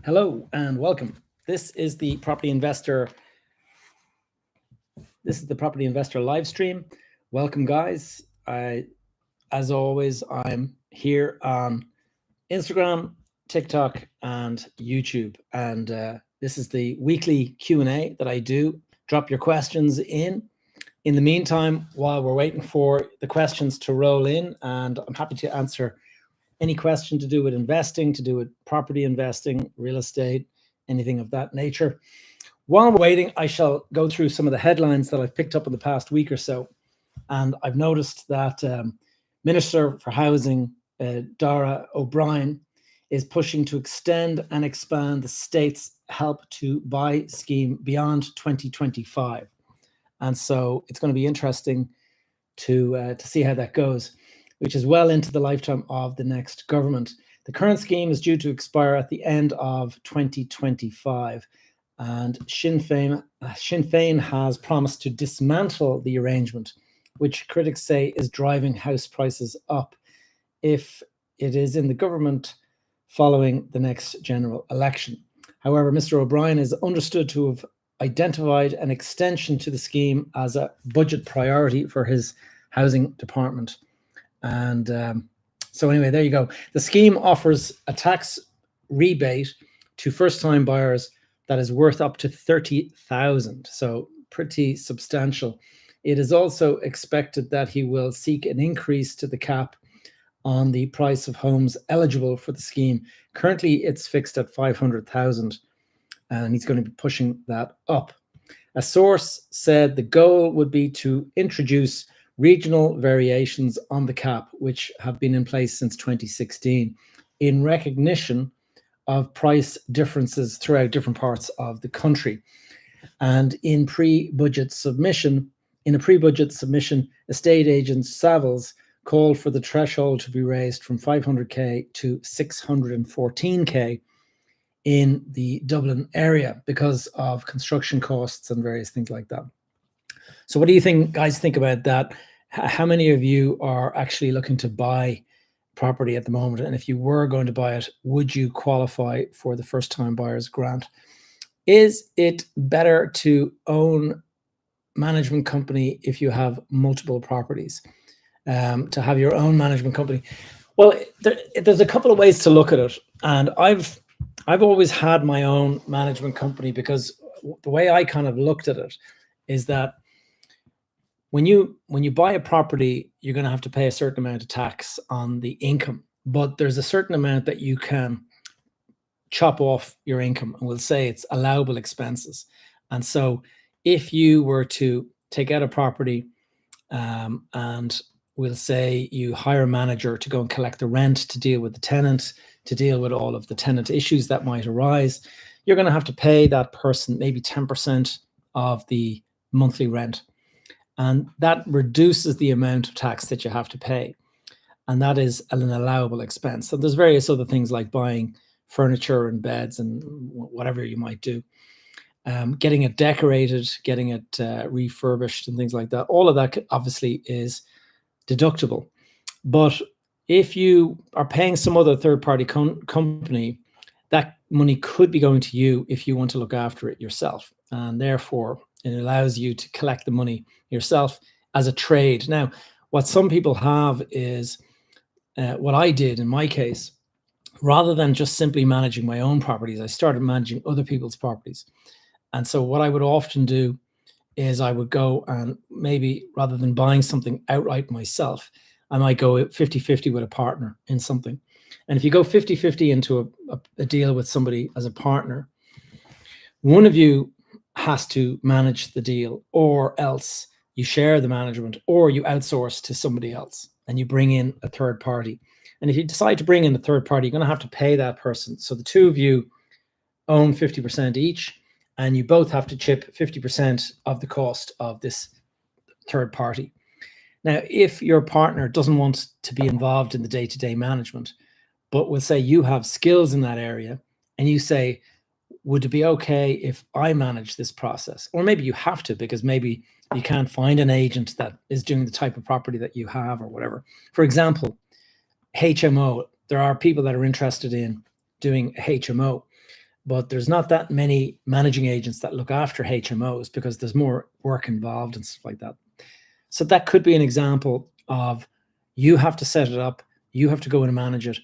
Hello and welcome. This is the Property Investor. This is the Property Investor live stream. Welcome, guys. As always, I'm here on Instagram, TikTok, and YouTube. And this is the weekly Q&A that I do. Drop your questions in. In the meantime, while we're waiting for the questions to roll in, and I'm happy to answer any question to do with investing, to do with property investing, real estate, anything of that nature. While we're waiting, I shall go through some of the headlines that I've picked up in the past week or so. And I've noticed that Minister for Housing, Darragh O'Brien, is pushing to extend and expand the state's Help to Buy scheme beyond 2025. And so it's going to be interesting to see how that goes, which is well into the lifetime of the next government. The current scheme is due to expire at the end of 2025, and Sinn Féin has promised to dismantle the arrangement, which critics say is driving house prices up if it is in the government following the next general election. However, Mr. O'Brien is understood to have identified an extension to the scheme as a budget priority for his housing department. And so anyway, there you go. The scheme offers a tax rebate to first-time buyers that is worth up to 30,000, so pretty substantial. It is also expected that he will seek an increase to the cap on the price of homes eligible for the scheme. Currently, it's fixed at 500,000, and he's going to be pushing that up. A source said the goal would be to introduce regional variations on the cap, which have been in place since 2016, in recognition of price differences throughout different parts of the country. And in a pre-budget submission, estate agent Savills called for the threshold to be raised from 500k to 614k in the Dublin area because of construction costs and various things like that. So what do you guys think about that? How many of you are actually looking to buy property at the moment? And if you were going to buy it, would you qualify for the first-time buyer's grant? Is it better to own management company if you have multiple properties? To have your own management company? Well, there's a couple of ways to look at it. And I've always had my own management company, because the way I kind of looked at it is that when you buy a property, you're going to have to pay a certain amount of tax on the income, but there's a certain amount that you can chop off your income, and we'll say it's allowable expenses. And so if you were to take out a property and we'll say you hire a manager to go and collect the rent, to deal with the tenant, to deal with all of the tenant issues that might arise, you're going to have to pay that person maybe 10% of the monthly rent. And that reduces the amount of tax that you have to pay. And that is an allowable expense. So there's various other things like buying furniture and beds and whatever you might do. Getting it decorated, getting it refurbished and things like that. All of that obviously is deductible. But if you are paying some other third-party company, that money could be going to you if you want to look after it yourself. And therefore, it allows you to collect the money yourself as a trade. Now, what some people have is what I did in my case. Rather than just simply managing my own properties, I started managing other people's properties. And so what I would often do is I would go and maybe, rather than buying something outright myself, I might go 50-50 with a partner in something. And if you go 50-50 into a deal with somebody as a partner, one of you has to manage the deal, or else you share the management, or you outsource to somebody else and you bring in a third party. And if you decide to bring in a third party, you're going to have to pay that person. So the two of you own 50% each, and you both have to chip 50% of the cost of this third party. Now, if your partner doesn't want to be involved in the day-to-day management, but will say you have skills in that area, and you say, would it be okay if I manage this process? Or maybe you have to, because maybe you can't find an agent that is doing the type of property that you have or whatever. For example, HMO. There are people that are interested in doing HMO. but there's not that many managing agents that look after HMOs because there's more work involved and stuff like that. So that could be an example of you have to set it up, you have to go in and manage it,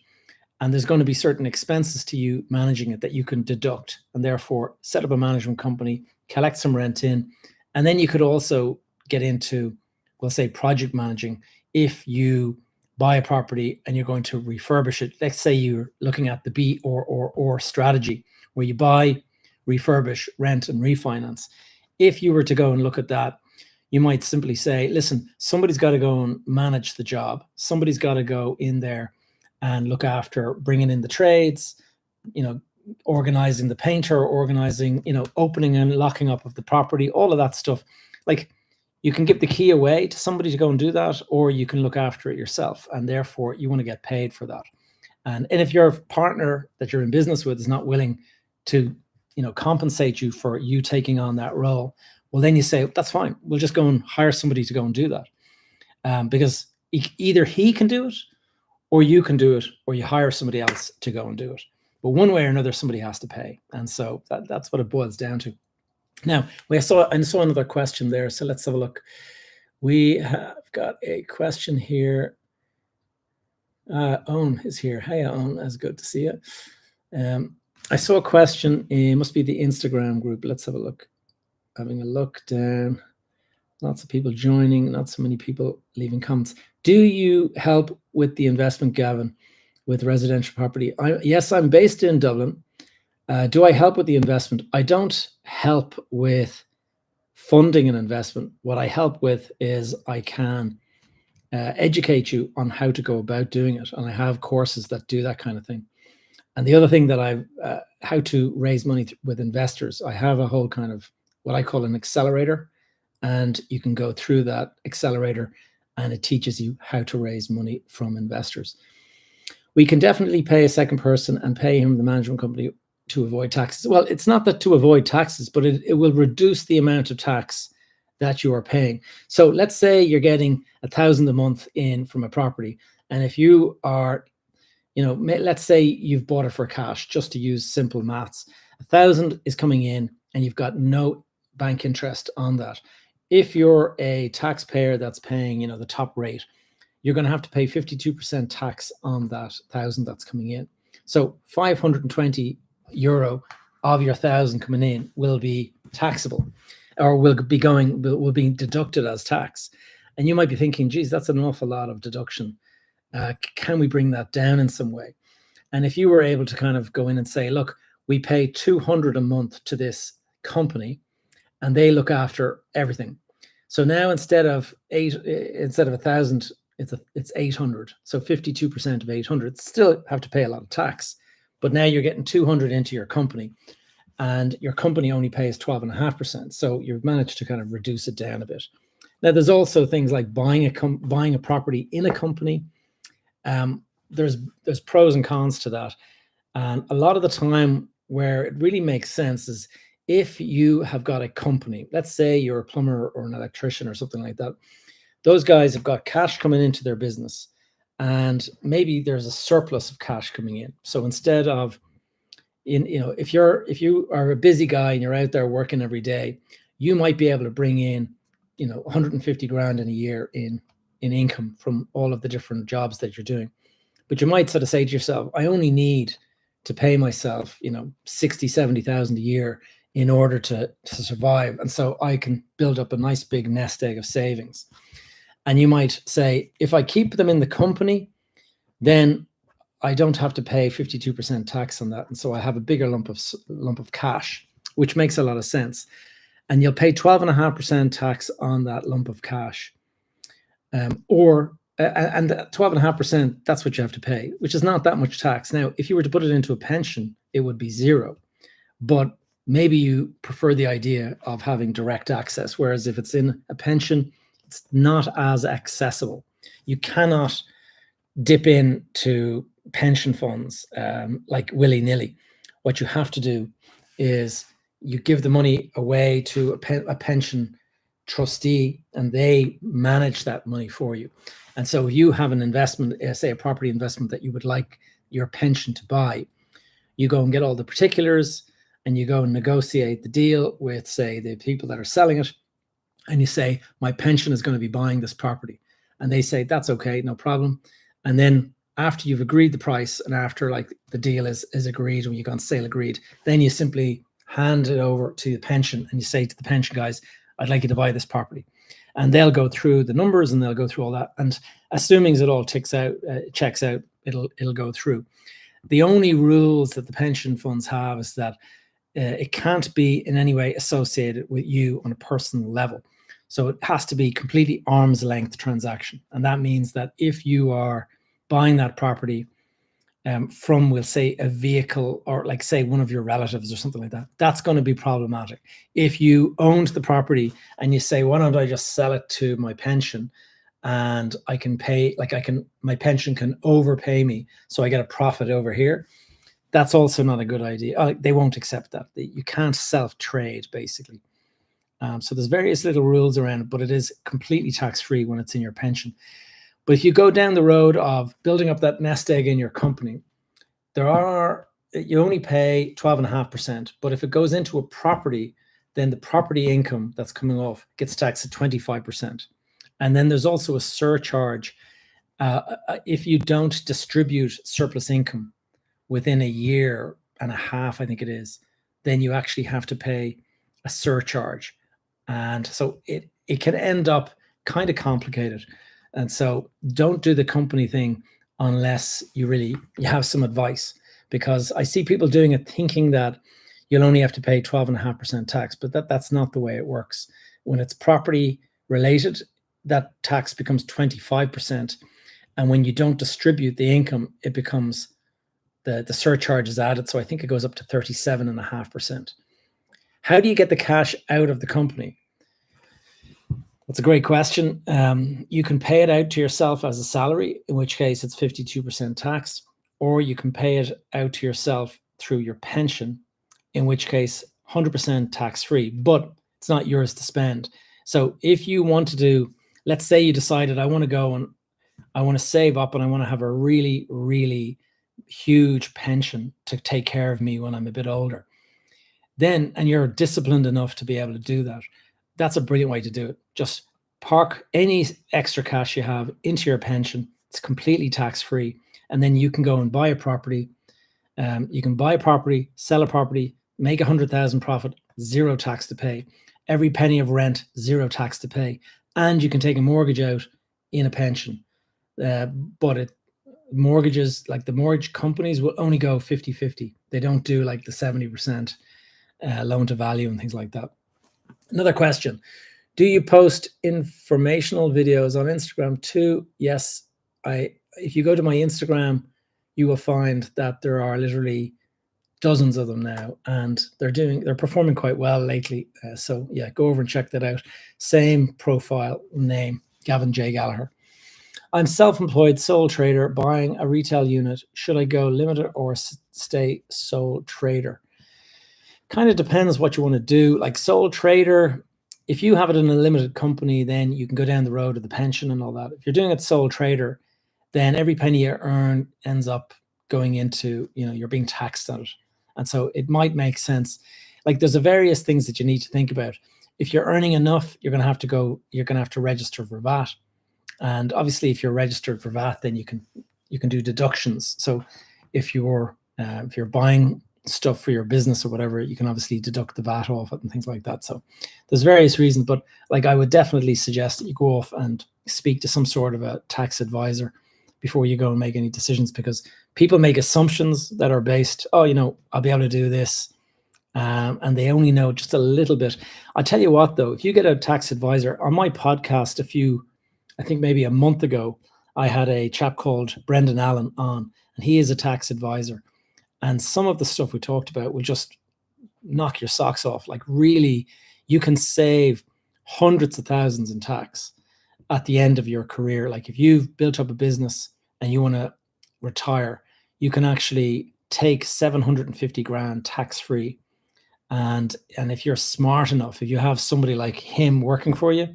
and there's going to be certain expenses to you managing it that you can deduct, and therefore set up a management company, collect some rent in, and then you could also get into, we'll say, project managing. If you buy a property and you're going to refurbish it, let's say you're looking at the B or strategy, where you buy, refurbish, rent, and refinance. If you were to go and look at that, you might simply say, listen, somebody's got to go and manage the job. Somebody's got to go in there and look after bringing in the trades, organizing the painter, organizing, opening and locking up of the property, all of that stuff. Like, you can give the key away to somebody to go and do that, or you can look after it yourself, and therefore you want to get paid for that. And if your partner that you're in business with is not willing to, compensate you for you taking on that role, well, then you say, that's fine. We'll just go and hire somebody to go and do that. Because either he can do it, or you can do it, or you hire somebody else to go and do it. But one way or another, somebody has to pay. And so that's what it boils down to. Now, I saw another question there, so let's have a look. We have got a question here. Owen is here. Hey, Owen, it's good to see you. I saw a question. It must be the Instagram group. Let's have a look. Having a look down. Lots of people joining, not so many people leaving comments. Do you help with the investment, Gavin, with residential property? Yes, I'm based in Dublin. Do I help with the investment? I don't help with funding an investment. What I help with is I can educate you on how to go about doing it. And I have courses that do that kind of thing. And the other thing that how to raise money with investors, I have a whole kind of what I call an accelerator. And you can go through that accelerator and it teaches you how to raise money from investors. We can definitely pay a second person and pay him the management company to avoid taxes. Well, it's not that to avoid taxes, but it will reduce the amount of tax that you are paying. So let's say you're getting $1,000 a month in from a property. And if you are, let's say you've bought it for cash, just to use simple maths, 1,000 is coming in and you've got no bank interest on that. If you're a taxpayer that's paying, the top rate, you're going to have to pay 52% tax on that 1,000 that's coming in. So 520 euro of your 1,000 coming in will be taxable, or will be deducted as tax. And you might be thinking, geez, that's an awful lot of deduction. Can we bring that down in some way? And if you were able to kind of go in and say, look, we pay 200 a month to this company, and they look after everything. So now instead of 1,000, it's 800. So 52% of 800, still have to pay a lot of tax, but now you're getting 200 into your company, and your company only pays 12.5%. So you've managed to kind of reduce it down a bit. Now there's also things like buying a property in a company. There's pros and cons to that, and a lot of the time where it really makes sense is if you have got a company, let's say you're a plumber or an electrician or something like that, those guys have got cash coming into their business, and maybe there's a surplus of cash coming in. So instead of, if you are a busy guy and you're out there working every day, you might be able to bring in, 150 grand in a year in income from all of the different jobs that you're doing. But you might sort of say to yourself, I only need to pay myself, 60, 70,000 a year in order to survive. And so I can build up a nice big nest egg of savings. And you might say, if I keep them in the company, then I don't have to pay 52% tax on that. And so I have a bigger lump of cash, which makes a lot of sense. And you'll pay 12.5% tax on that lump of cash. And 12.5%, that's what you have to pay, which is not that much tax. Now, if you were to put it into a pension, it would be zero. But maybe you prefer the idea of having direct access, whereas if it's in a pension, it's not as accessible. You cannot dip into pension funds like willy-nilly. What you have to do is you give the money away to a pension trustee, and they manage that money for you. And so if you have an investment, say a property investment that you would like your pension to buy, You go and get all the particulars, and you go and negotiate the deal with, say, the people that are selling it, and you say, my pension is going to be buying this property. And they say, that's okay, no problem. And then after you've agreed the price, and after like the deal is agreed, when you go on sale agreed, then you simply hand it over to the pension, and you say to the pension guys, I'd like you to buy this property. And they'll go through the numbers, and they'll go through all that. And assuming it all checks out, it'll go through. The only rules that the pension funds have is that it can't be in any way associated with you on a personal level. So it has to be completely arm's length transaction. And that means that if you are buying that property from, we'll say, a vehicle, or like say one of your relatives or something like that, that's going to be problematic. If you owned the property and you say, why don't I just sell it to my pension, and I can pay, like my pension can overpay me, so I get a profit over here, that's also not a good idea. They won't accept that. You can't self-trade, basically. So there's various little rules around it, but it is completely tax-free when it's in your pension. But if you go down the road of building up that nest egg in your company, you only pay 12.5%. But if it goes into a property, then the property income that's coming off gets taxed at 25%. And then there's also a surcharge. If you don't distribute surplus income within a year and a half, I think it is, then you actually have to pay a surcharge. And so it can end up kind of complicated. And so don't do the company thing unless you have some advice, because I see people doing it thinking that you'll only have to pay 12.5% tax, but that's not the way it works. When it's property related, that tax becomes 25. And when you don't distribute the income, it becomes the surcharge is added. So I think it goes up to 37.5%. How do you get the cash out of the company? That's a great question. You can pay it out to yourself as a salary, in which case it's 52% tax, or you can pay it out to yourself through your pension, in which case 100% tax-free, but it's not yours to spend. So if you want to do, let's say you decided, I want to go and I want to save up and I want to have a really, really huge pension to take care of me when I'm a bit older, then, and you're disciplined enough to be able to do that, that's a brilliant way to do it. Just park any extra cash you have into your pension. It's completely tax-free. And then you can go and buy a property. You can buy a property, sell a property, make 100,000 profit, 0 tax to pay. Every penny of rent, 0 tax to pay. And you can take a mortgage out in a pension. But mortgages, like the mortgage companies, will only go 50-50. They don't do like the 70% loan to value and things like that. Another question. Do you post informational videos on Instagram too? Yes. If you go to my Instagram, you will find that there are literally dozens of them now, and they're performing quite well lately. So yeah, go over and check that out. Same profile name, Gavin J. Gallagher. I'm self-employed sole trader buying a retail unit. Should I go limited or stay sole trader? Kind of depends what you want to do. Like sole trader, if you have it in a limited company, then you can go down the road of the pension and all that. If you're doing it sole trader, then every penny you earn ends up going into, you're being taxed on it. And so it might make sense. Like there's various things that you need to think about. If you're earning enough, you're going to have to register for VAT. And obviously if you're registered for VAT, then you can do deductions. So if you're buying stuff for your business or whatever, you can obviously deduct the VAT off it and things like that. So there's various reasons, but like I would definitely suggest that you go off and speak to some sort of a tax advisor before you go and make any decisions, because people make assumptions that are based, I'll be able to do this, and they only know just a little bit. I tell you what though, if you get a tax advisor, on my podcast I think maybe a month ago, I had a chap called Brendan Allen on, and he is a tax advisor. And some of the stuff we talked about will just knock your socks off. Like really, you can save hundreds of thousands in tax at the end of your career. Like if you've built up a business and you want to retire, you can actually take 750 grand tax free. And if you're smart enough, if you have somebody like him working for you,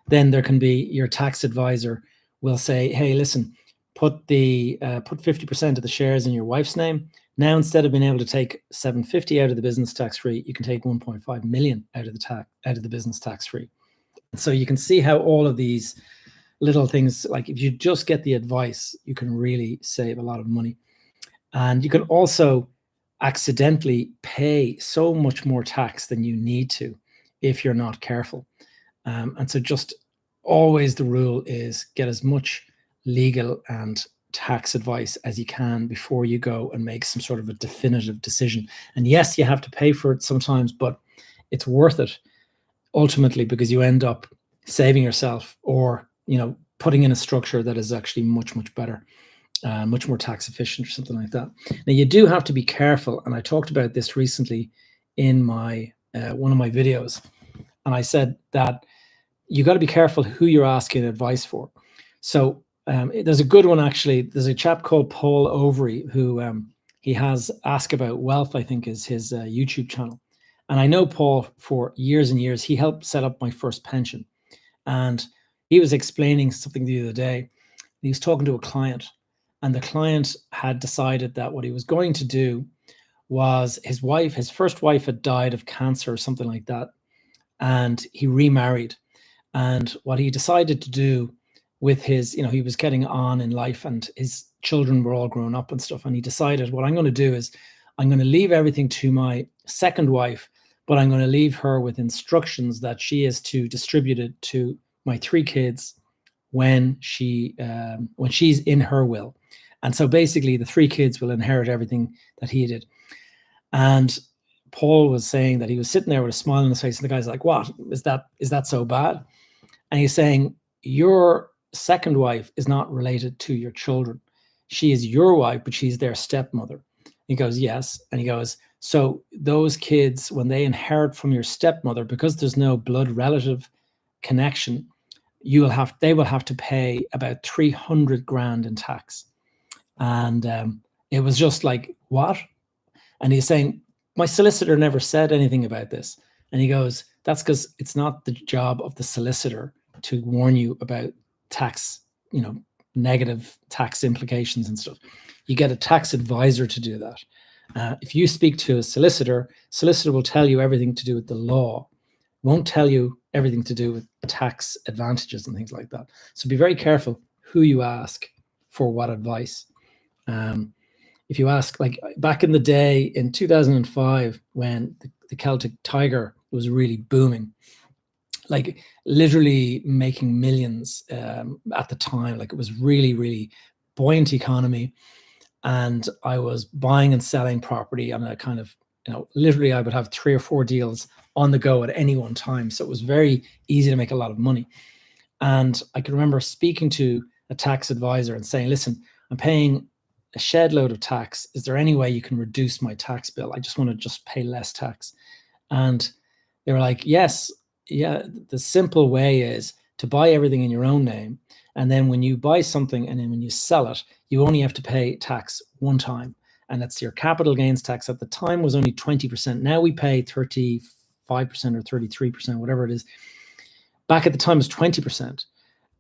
then there can be, your tax advisor will say, hey, listen, put 50% of the shares in your wife's name, Now, instead of being able to take 750 out of the business tax free, you can take 1.5 million out of the business tax free. So you can see how all of these little things, like if you just get the advice, you can really save a lot of money. And you can also accidentally pay so much more tax than you need to if you're not careful. And so just always the rule is get as much legal and tax advice as you can before you go and make some sort of a definitive decision. And yes, you have to pay for it sometimes, but it's worth it ultimately, because you end up saving yourself, or putting in a structure that is actually much, much better, much more tax efficient or something like that. Now, you do have to be careful, and I talked about this recently in my one of my videos, and I said that you got to be careful who you're asking advice for. So there's a good one, actually. There's a chap called Paul Overy who he has Ask About Wealth, I think is his YouTube channel. And I know Paul for years and years. He helped set up my first pension. And he was explaining something the other day. He was talking to a client, and the client had decided that what he was going to do was, his first wife had died of cancer or something like that. And he remarried. And what he decided to do with his, he was getting on in life and his children were all grown up and stuff. And he decided, what I'm going to do is I'm going to leave everything to my second wife, but I'm going to leave her with instructions that she is to distribute it to my 3 kids when she's in her will. And so basically the 3 kids will inherit everything that he did. And Paul was saying that he was sitting there with a smile on his face, and the guy's like, what? Is that so bad? And he's saying, your second wife is not related to your children. She is your wife, but she's their stepmother. He goes, yes. And he goes, so those kids, when they inherit from your stepmother, because there's no blood relative connection, they will have to pay about 300 grand in tax. And it was just like, what? And he's saying, my solicitor never said anything about this. And he goes, that's because it's not the job of the solicitor to warn you about tax, negative tax implications and stuff. You get a tax advisor to do that. If you speak to a solicitor will tell you everything to do with the law, won't tell you everything to do with tax advantages and things like that. So be very careful who you ask for what advice. If you ask, like back in the day in 2005, when the Celtic Tiger was really booming, like literally making millions at the time, like it was really, really buoyant economy. And I was buying and selling property on a kind of, literally I would have 3 or 4 deals on the go at any one time. So it was very easy to make a lot of money. And I can remember speaking to a tax advisor and saying, listen, I'm paying a shed load of tax. Is there any way you can reduce my tax bill? I just want to pay less tax. And they were like, yes, yeah. The simple way is to buy everything in your own name. And then when you buy something and then when you sell it, you only have to pay tax one time. And that's your capital gains tax. At the time was only 20%. Now we pay 35% or 33%, whatever it is. Back at the time it was 20%.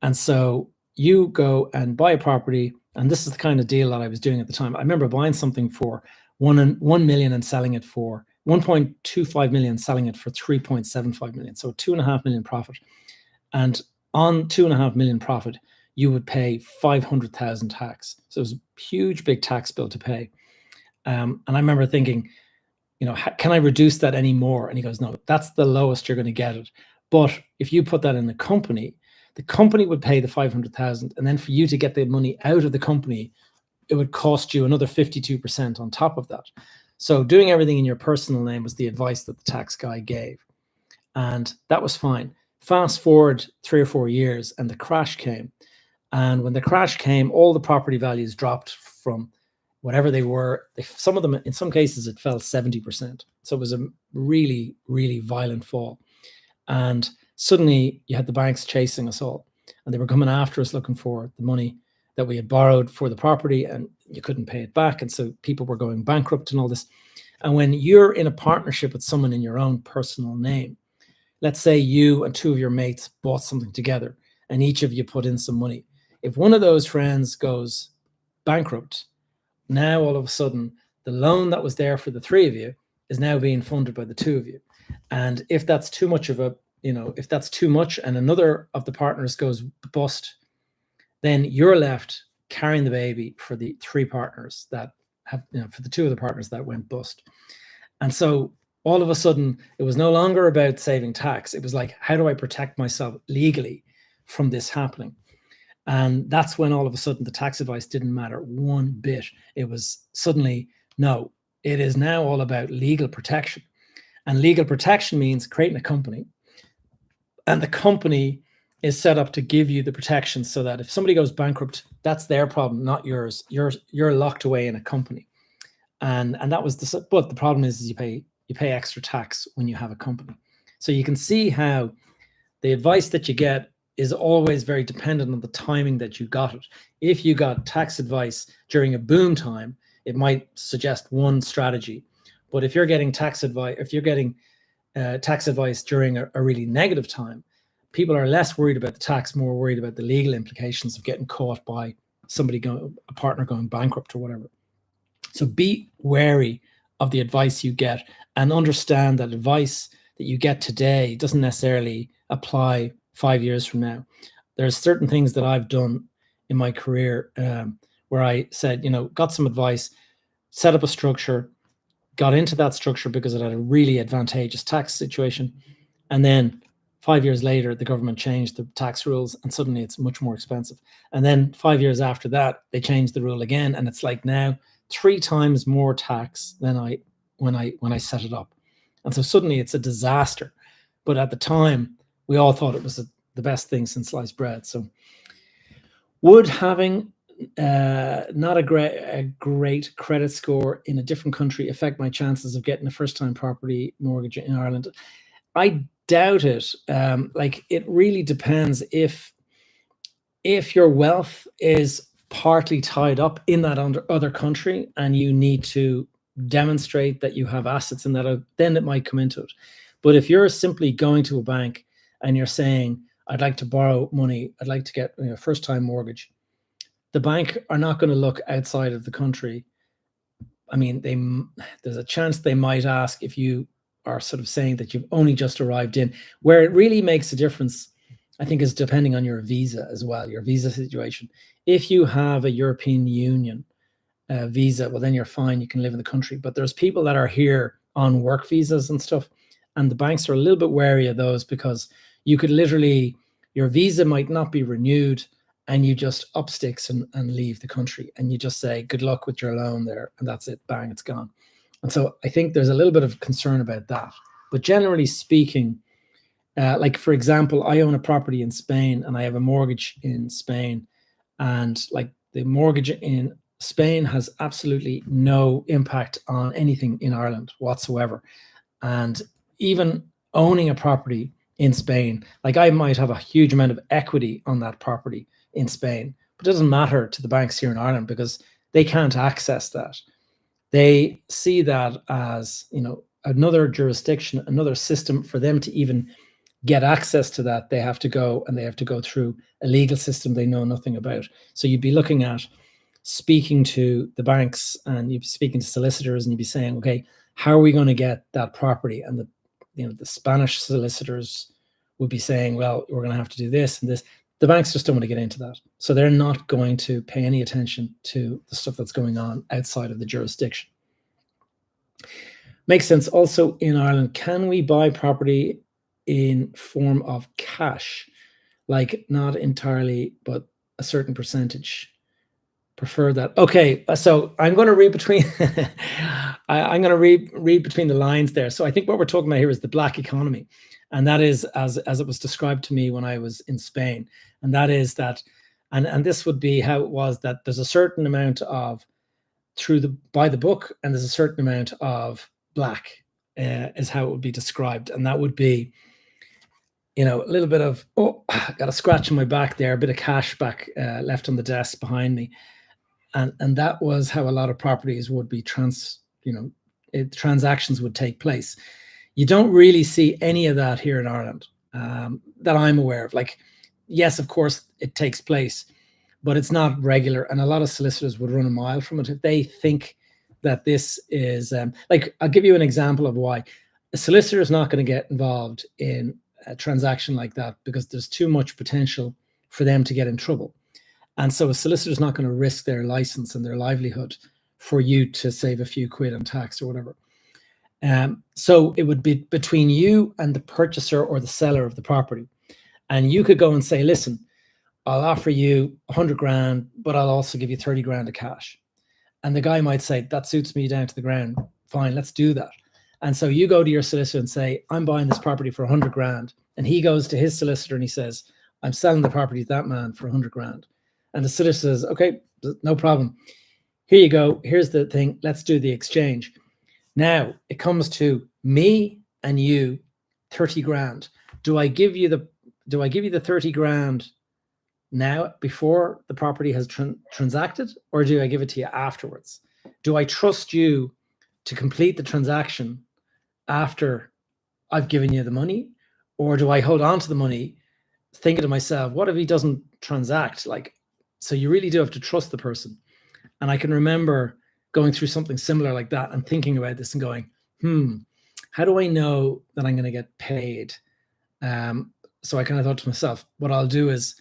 And so you go and buy a property, and this is the kind of deal that I was doing at the time. I remember buying something for 1 million and selling it for 1.25 million, selling it for 3.75 million. So 2.5 million profit. And on 2.5 million profit, you would pay 500,000 tax. So it was a huge, big tax bill to pay. And I remember thinking, can I reduce that any more? And he goes, no, that's the lowest you're going to get it. But if you put that in the company would pay the 500,000. And then for you to get the money out of the company, it would cost you another 52% on top of that. So doing everything in your personal name was the advice that the tax guy gave. And that was fine. Fast forward 3 or 4 years and the crash came. And when the crash came, all the property values dropped from whatever they were. Some of them, in some cases, it fell 70%. So it was a really, really violent fall. And suddenly you had the banks chasing us all, and they were coming after us looking for the money that we had borrowed for the property, and you couldn't pay it back. And so people were going bankrupt and all this. And when you're in a partnership with someone in your own personal name, let's say you and 2 of your mates bought something together and each of you put in some money. If one of those friends goes bankrupt, now all of a sudden the loan that was there for the three of you is now being funded by the two of you. And if that's too much of a, if that's too much and another of the partners goes bust, then you're left carrying the baby for the three partners that have, for the two of the partners that went bust. And so all of a sudden, it was no longer about saving tax. It was like, how do I protect myself legally from this happening? And that's when all of a sudden the tax advice didn't matter one bit. It was suddenly, no, it is now all about legal protection. And legal protection means creating a company. And the company is set up to give you the protection so that if somebody goes bankrupt, that's their problem, not yours. You're locked away in a company. And that was but the problem is you pay extra tax when you have a company. So you can see how the advice that you get is always very dependent on the timing that you got it. If you got tax advice during a boom time, it might suggest one strategy. But if you're getting tax advice, tax advice during a really negative time, people are less worried about the tax, more worried about the legal implications of getting caught by a partner going bankrupt or whatever. So be wary of the advice you get and understand that advice that you get today doesn't necessarily apply 5 years from now. There's certain things that I've done in my career where I said, got some advice, set up a structure, got into that structure because it had a really advantageous tax situation. And then 5 years later, the government changed the tax rules and suddenly it's much more expensive. And then 5 years after that, they changed the rule again. And it's like now 3 times more tax than when I set it up. And so suddenly it's a disaster. But at the time, we all thought it was the best thing since sliced bread. So would having not a great credit score in a different country affect my chances of getting a first-time property mortgage in Ireland? I doubt it. It really depends if your wealth is partly tied up in that other country and you need to demonstrate that you have assets in that, then it might come into it. But if you're simply going to a bank and you're saying, I'd like to borrow money, I'd like to get a first-time mortgage, the bank are not going to look outside of the country. I mean, there's a chance they might ask if you are sort of saying that you've only just arrived in. Where it really makes a difference, I think, is depending on your visa as well, your visa situation. If you have a European Union visa, well, then you're fine. You can live in the country. But there's people that are here on work visas and stuff, and the banks are a little bit wary of those because you could literally, your visa might not be renewed and you just up sticks and leave the country and you just say, good luck with your loan there. And that's it, bang, it's gone. And so I think there's a little bit of concern about that. But generally speaking, like for example, I own a property in Spain and I have a mortgage in Spain, and like the mortgage in Spain has absolutely no impact on anything in Ireland whatsoever. And even owning a property in Spain, like I might have a huge amount of equity on that property in Spain, but it doesn't matter to the banks here in Ireland because they can't access that. They see that as, another jurisdiction, another system. For them to even get access to that, they have to go through a legal system they know nothing about. So you'd be looking at speaking to the banks and you'd be speaking to solicitors and you'd be saying, okay, how are we going to get that property? And the Spanish solicitors would be saying, well, we're going to have to do this and this. The banks just don't want to get into that. So they're not going to pay any attention to the stuff that's going on outside of the jurisdiction. Makes sense. Also in Ireland, can we buy property in form of cash? Like not entirely, but a certain percentage. Prefer that. Okay, so I'm going to read between I'm going to read between the lines there. So I think what we're talking about here is the black economy, and that is as it was described to me when I was in Spain, and that is that, and this would be how it was, that there's a certain amount of by the book, and there's a certain amount of black is how it would be described, and that would be, a little bit of, got a scratch on my back there, a bit of cash back left on the desk behind me. And that was how a lot of properties would be transactions would take place. You don't really see any of that here in Ireland that I'm aware of. Like, yes, of course it takes place, but it's not regular. And a lot of solicitors would run a mile from it if they think that this is like, I'll give you an example of why. A solicitor is not going to get involved in a transaction like that because there's too much potential for them to get in trouble. And so a solicitor is not going to risk their license and their livelihood for you to save a few quid on tax or whatever. So it would be between you and the purchaser or the seller of the property. And you could go and say, listen, I'll offer you 100 grand, but I'll also give you 30 grand of cash. And the guy might say, that suits me down to the ground. Fine, let's do that. And so you go to your solicitor and say, I'm buying this property for 100 grand. And he goes to his solicitor and he says, I'm selling the property to that man for 100 grand. And the solicitor says, okay, no problem. Here you go. Here's the thing. Let's do the exchange. Now it comes to me and you, 30 grand. Do I give you the 30 grand now before the property has transacted, or do I give it to you afterwards? Do I trust you to complete the transaction after I've given you the money, or do I hold on to the money thinking to myself, what if he doesn't transact? Like, so you really do have to trust the person. And I can remember going through something similar like that and thinking about this and going, how do I know that I'm going to get paid? So I kind of thought to myself, what I'll do is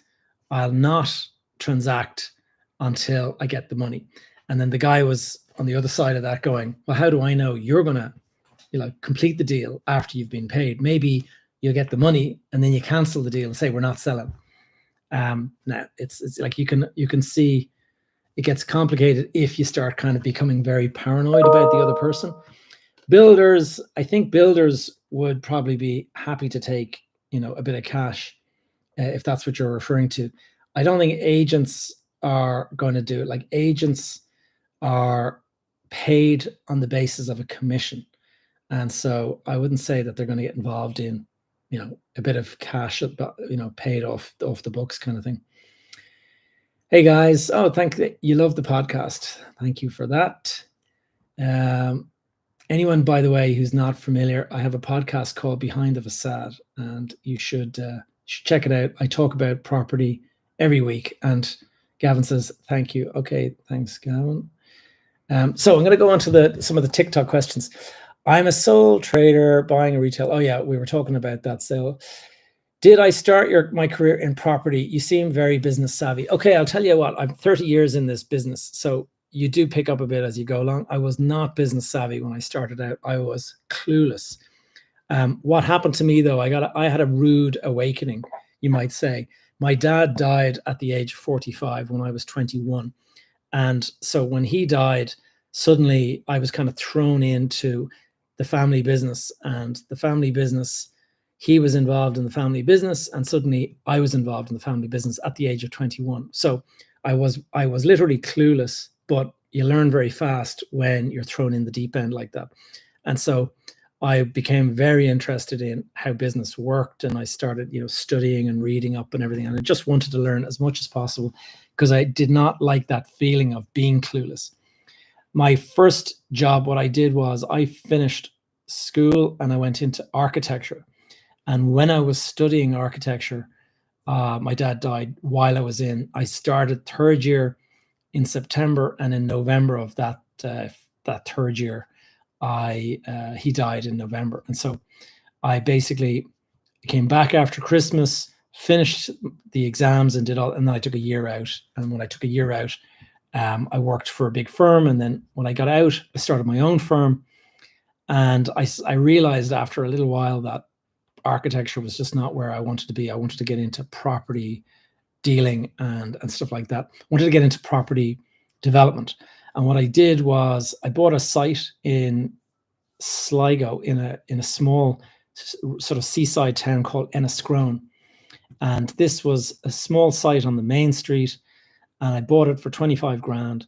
I'll not transact until I get the money. And then the guy was on the other side of that going, well, how do I know you're going to, complete the deal after you've been paid? Maybe you'll get the money and then you cancel the deal and say, we're not selling. Now it's like, you can see it gets complicated if you start kind of becoming very paranoid about the other person. Builders, I think builders would probably be happy to take, a bit of cash if that's what you're referring to. I don't think agents are going to do it. Like, agents are paid on the basis of a commission. And so I wouldn't say that they're going to get involved in, a bit of cash, paid off the books kind of thing. Hey guys, thank you. You love the podcast. Thank you for that. Anyone, by the way, who's not familiar, I have a podcast called Behind the Facade, and you should check it out. I talk about property every week, and Gavin says, thank you. Okay, thanks, Gavin. So I'm going to go on to some of the TikTok questions. I'm a sole trader buying a retail. Oh yeah, we were talking about that. So did I start my career in property? You seem very business savvy. Okay, I'll tell you what, I'm 30 years in this business, so you do pick up a bit as you go along. I was not business savvy when I started out. I was clueless. What happened to me though, I had a rude awakening, you might say. My dad died at the age of 45 when I was 21. And so when he died, suddenly I was kind of thrown into the family business, and the family business, he was involved in the family business, and suddenly I was involved in the family business at the age of 21. So I was literally clueless, but you learn very fast when you're thrown in the deep end like that. And so I became very interested in how business worked, and I started, studying and reading up and everything. And I just wanted to learn as much as possible because I did not like that feeling of being clueless. My first job, what I did was I finished school and I went into architecture. And when I was studying architecture, my dad died while I started third year in September, and in November of that third year, he died in November. And so I basically came back after Christmas, finished the exams and and then I took a year out. And when I took a year out, I worked for a big firm. And then when I got out, I started my own firm. And I realized after a little while that architecture was just not where I wanted to be. I wanted to get into property dealing and stuff like that. I wanted to get into property development. And what I did was I bought a site in Sligo in a small sort of seaside town called Enniscrone. And this was a small site on the main street. And I bought it for 25 grand.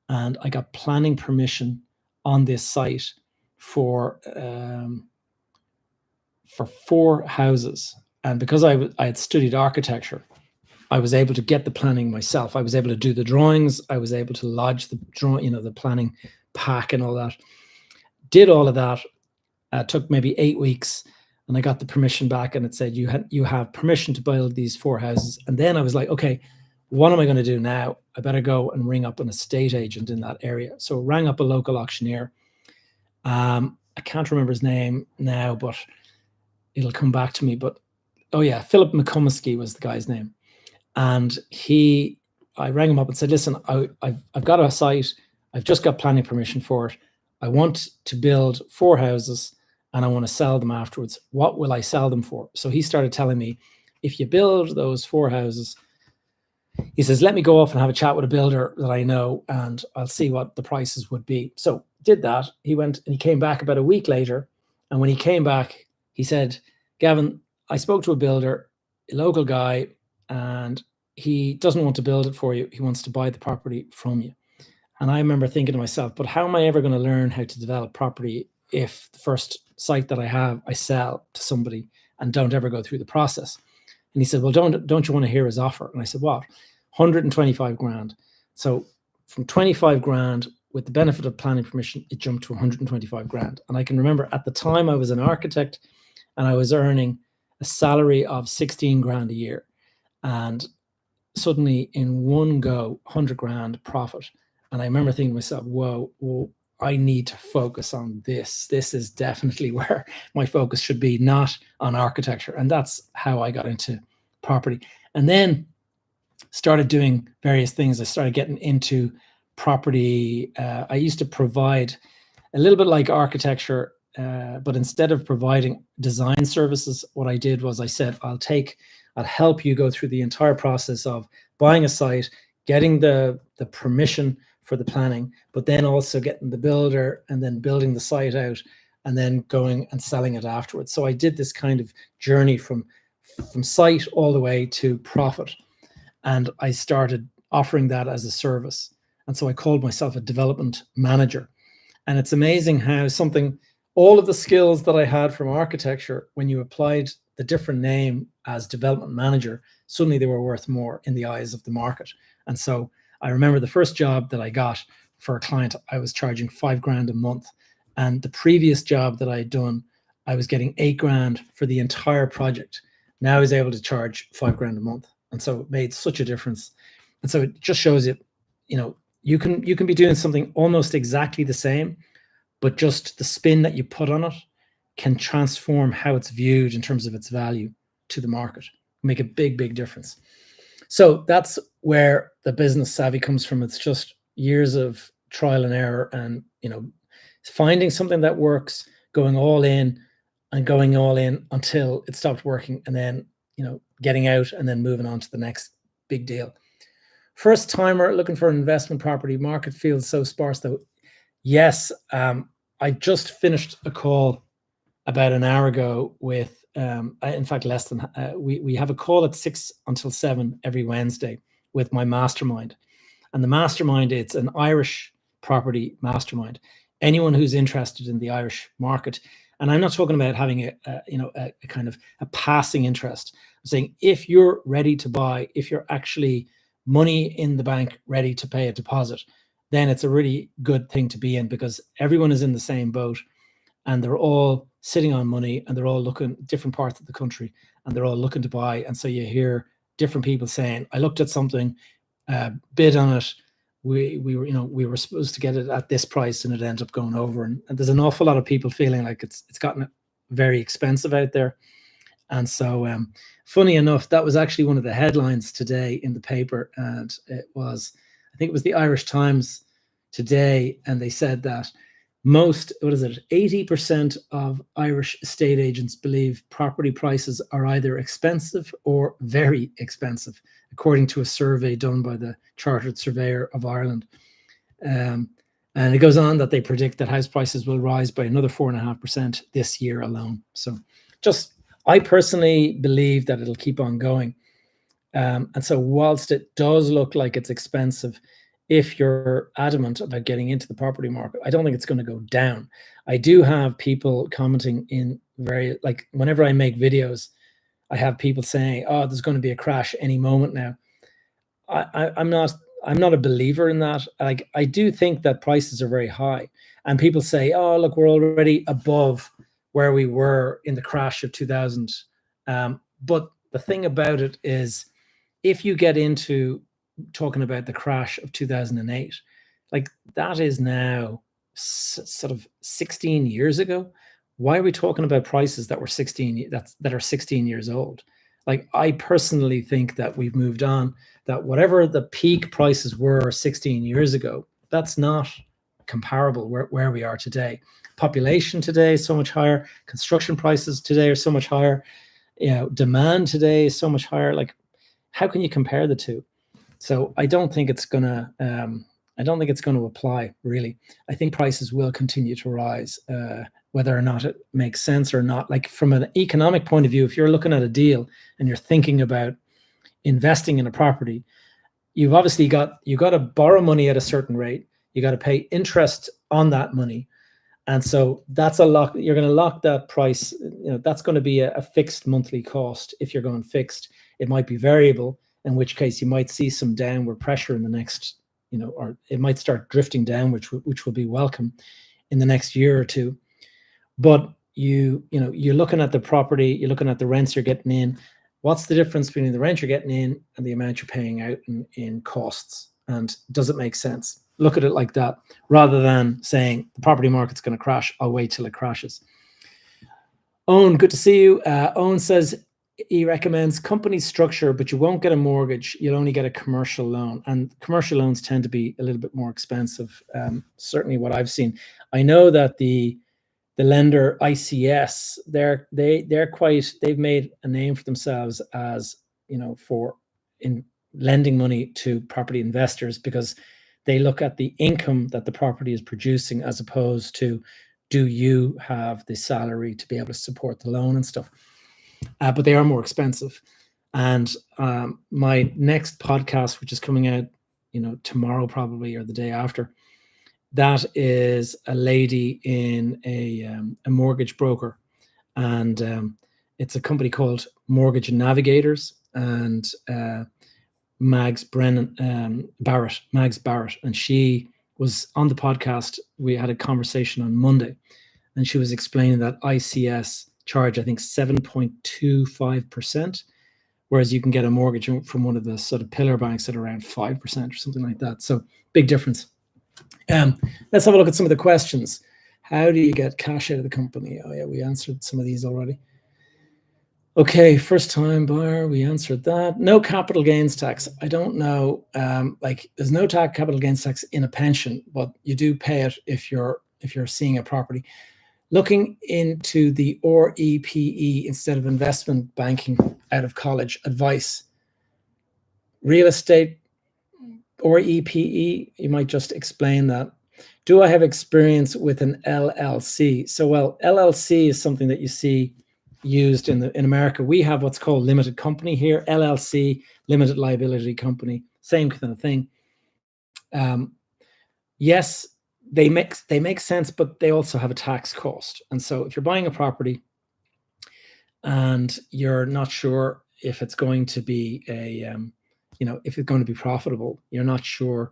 And I got planning permission on this site for 4 houses. And because I had studied architecture, I was able to get the planning myself. I was able to do the drawings. I was able to lodge the the planning pack and all that. Did all of that. Took maybe 8 weeks, and I got the permission back, and it said you have permission to build these 4 houses. And then I was like, okay, what am I going to do now? I better go and ring up an estate agent in that area. So rang up a local auctioneer. I can't remember his name now, but it'll come back to me. But oh yeah, Philip McCumisky was the guy's name. And I rang him up and said, listen, I've got a site. I've just got planning permission for it. I want to build 4 houses and I want to sell them afterwards. What will I sell them for? So he started telling me, if you build those 4 houses, he says, let me go off and have a chat with a builder that I know and I'll see what the prices would be. So did that. He went and he came back about a week later. And when he came back, he said, Gavin, I spoke to a builder, a local guy, and he doesn't want to build it for you. He wants to buy the property from you. And I remember thinking to myself, but how am I ever going to learn how to develop property if the first site that I have, I sell to somebody and don't ever go through the process? And he said, well, don't you want to hear his offer? And I said, what? 125 grand. So from 25 grand with the benefit of planning permission, it jumped to 125 grand. And I can remember at the time I was an architect and I was earning a salary of 16 grand a year. And suddenly in one go, 100 grand profit. And I remember thinking to myself, whoa, I need to focus on this. This is definitely where my focus should be, not on architecture. And that's how I got into property. And then started doing various things. I started getting into property. I used to provide a little bit like architecture, but instead of providing design services, what I did was I said, I'll help you go through the entire process of buying a site, getting the permission for the planning, but then also getting the builder and then building the site out and then going and selling it afterwards. So I did this kind of journey from site all the way to profit. And I started offering that as a service. And so I called myself a development manager. And it's amazing how all of the skills that I had from architecture, when you applied the different name as development manager, suddenly they were worth more in the eyes of the market. And so I remember the first job that I got for a client, I was charging 5 grand a month. And the previous job that I had done, I was getting 8 grand for the entire project. Now I was able to charge 5 grand a month. And so it made such a difference. And so it just shows you can be doing something almost exactly the same, but just the spin that you put on it can transform how it's viewed in terms of its value to the market, make a big, big difference. So that's where the business savvy comes from. It's just years of trial and error and, finding something that works, going all in until it stopped working, and then, getting out and then moving on to the next big deal. First timer looking for an investment property, market feels so sparse though. Yes, I just finished a call about an hour ago with, in fact, less than, we have a call at 6 until 7 every Wednesday with my mastermind. And the mastermind, it's an Irish property mastermind. Anyone who's interested in the Irish market, and I'm not talking about having a kind of a passing interest. I'm saying if you're ready to buy, if you're actually money in the bank, ready to pay a deposit, then it's a really good thing to be in, because everyone is in the same boat and they're all sitting on money and they're all looking different parts of the country and they're all looking to buy. And so you hear different people saying, I looked at something, bid on it. We were supposed to get it at this price and it ended up going over. And there's an awful lot of people feeling like it's gotten very expensive out there. And so funny enough, that was actually one of the headlines today in the paper. And I think it was the Irish Times today. And they said that 80% of Irish estate agents believe property prices are either expensive or very expensive, according to a survey done by the Chartered Surveyor of Ireland. And it goes on that they predict that house prices will rise by another 4.5% this year alone. So I personally believe that it'll keep on going. And so whilst it does look like it's expensive, if you're adamant about getting into the property market, I don't think it's going to go down. I do have people commenting in whenever I make videos, I have people saying, oh, there's going to be a crash any moment now. I'm not a believer in that. I do think that prices are very high, and people say, oh, look, we're already above where we were in the crash of 2000. But the thing about it is, if you get into talking about the crash of 2008. Like, that is now sort of 16 years ago. Why are we talking about prices that were 16 that are 16 years old? Like, I personally think that we've moved on, that whatever the peak prices were 16 years ago, that's not comparable where we are today. Population today is so much higher. Construction prices today are so much higher. Demand today is so much higher. Like, how can you compare the two? So I don't think it's gonna apply, really. I think prices will continue to rise, whether or not it makes sense or not. Like, from an economic point of view, if you're looking at a deal and you're thinking about investing in a property, you've obviously got to borrow money at a certain rate. You got to pay interest on that money. And so that's a lock. You're going to lock that price. That's going to be a fixed monthly cost. If you're going fixed, it might be variable, in which case you might see some downward pressure in the next, or it might start drifting down, which will be welcome in the next year or two. But you're looking at the property, you're looking at the rents you're getting in. What's the difference between the rent you're getting in and the amount you're paying out in costs? And does it make sense? Look at it like that, rather than saying the property market's going to crash. I'll wait till it crashes. Owen, good to see you. Owen says he recommends company structure, but you won't get a mortgage. You'll only get a commercial loan. And commercial loans tend to be a little bit more expensive. Certainly what I've seen. I know that the lender ICS, they've made a name for themselves as, for lending money to property investors, because they look at the income that the property is producing, as opposed to, do you have the salary to be able to support the loan and stuff? But they are more expensive. And my next podcast, which is coming out, tomorrow probably, or the day after, that is a lady in a mortgage broker, and it's a company called Mortgage Navigators, and Mags Barrett, and she was on the podcast. We had a conversation on Monday, and she was explaining that ICS charge, I think, 7.25%, whereas you can get a mortgage from one of the sort of pillar banks at around 5% or something like that. So big difference. Let's have a look at some of the questions. How do you get cash out of the company? Oh yeah, we answered some of these already. Okay, first time buyer, we answered that. No capital gains tax. I don't know. There's no capital gains tax in a pension, but you do pay it if you're seeing a property. Looking into the REPE instead of investment banking out of college, advice. Real estate REPE, you might just explain that. Do I have experience with an LLC? So, well, LLC is something that you see used in America. We have what's called limited company here. LLC, limited liability company, same kind of thing. Yes, they make sense, but they also have a tax cost. And so if you're buying a property and you're not sure if it's going to be if it's going to be profitable, you're not sure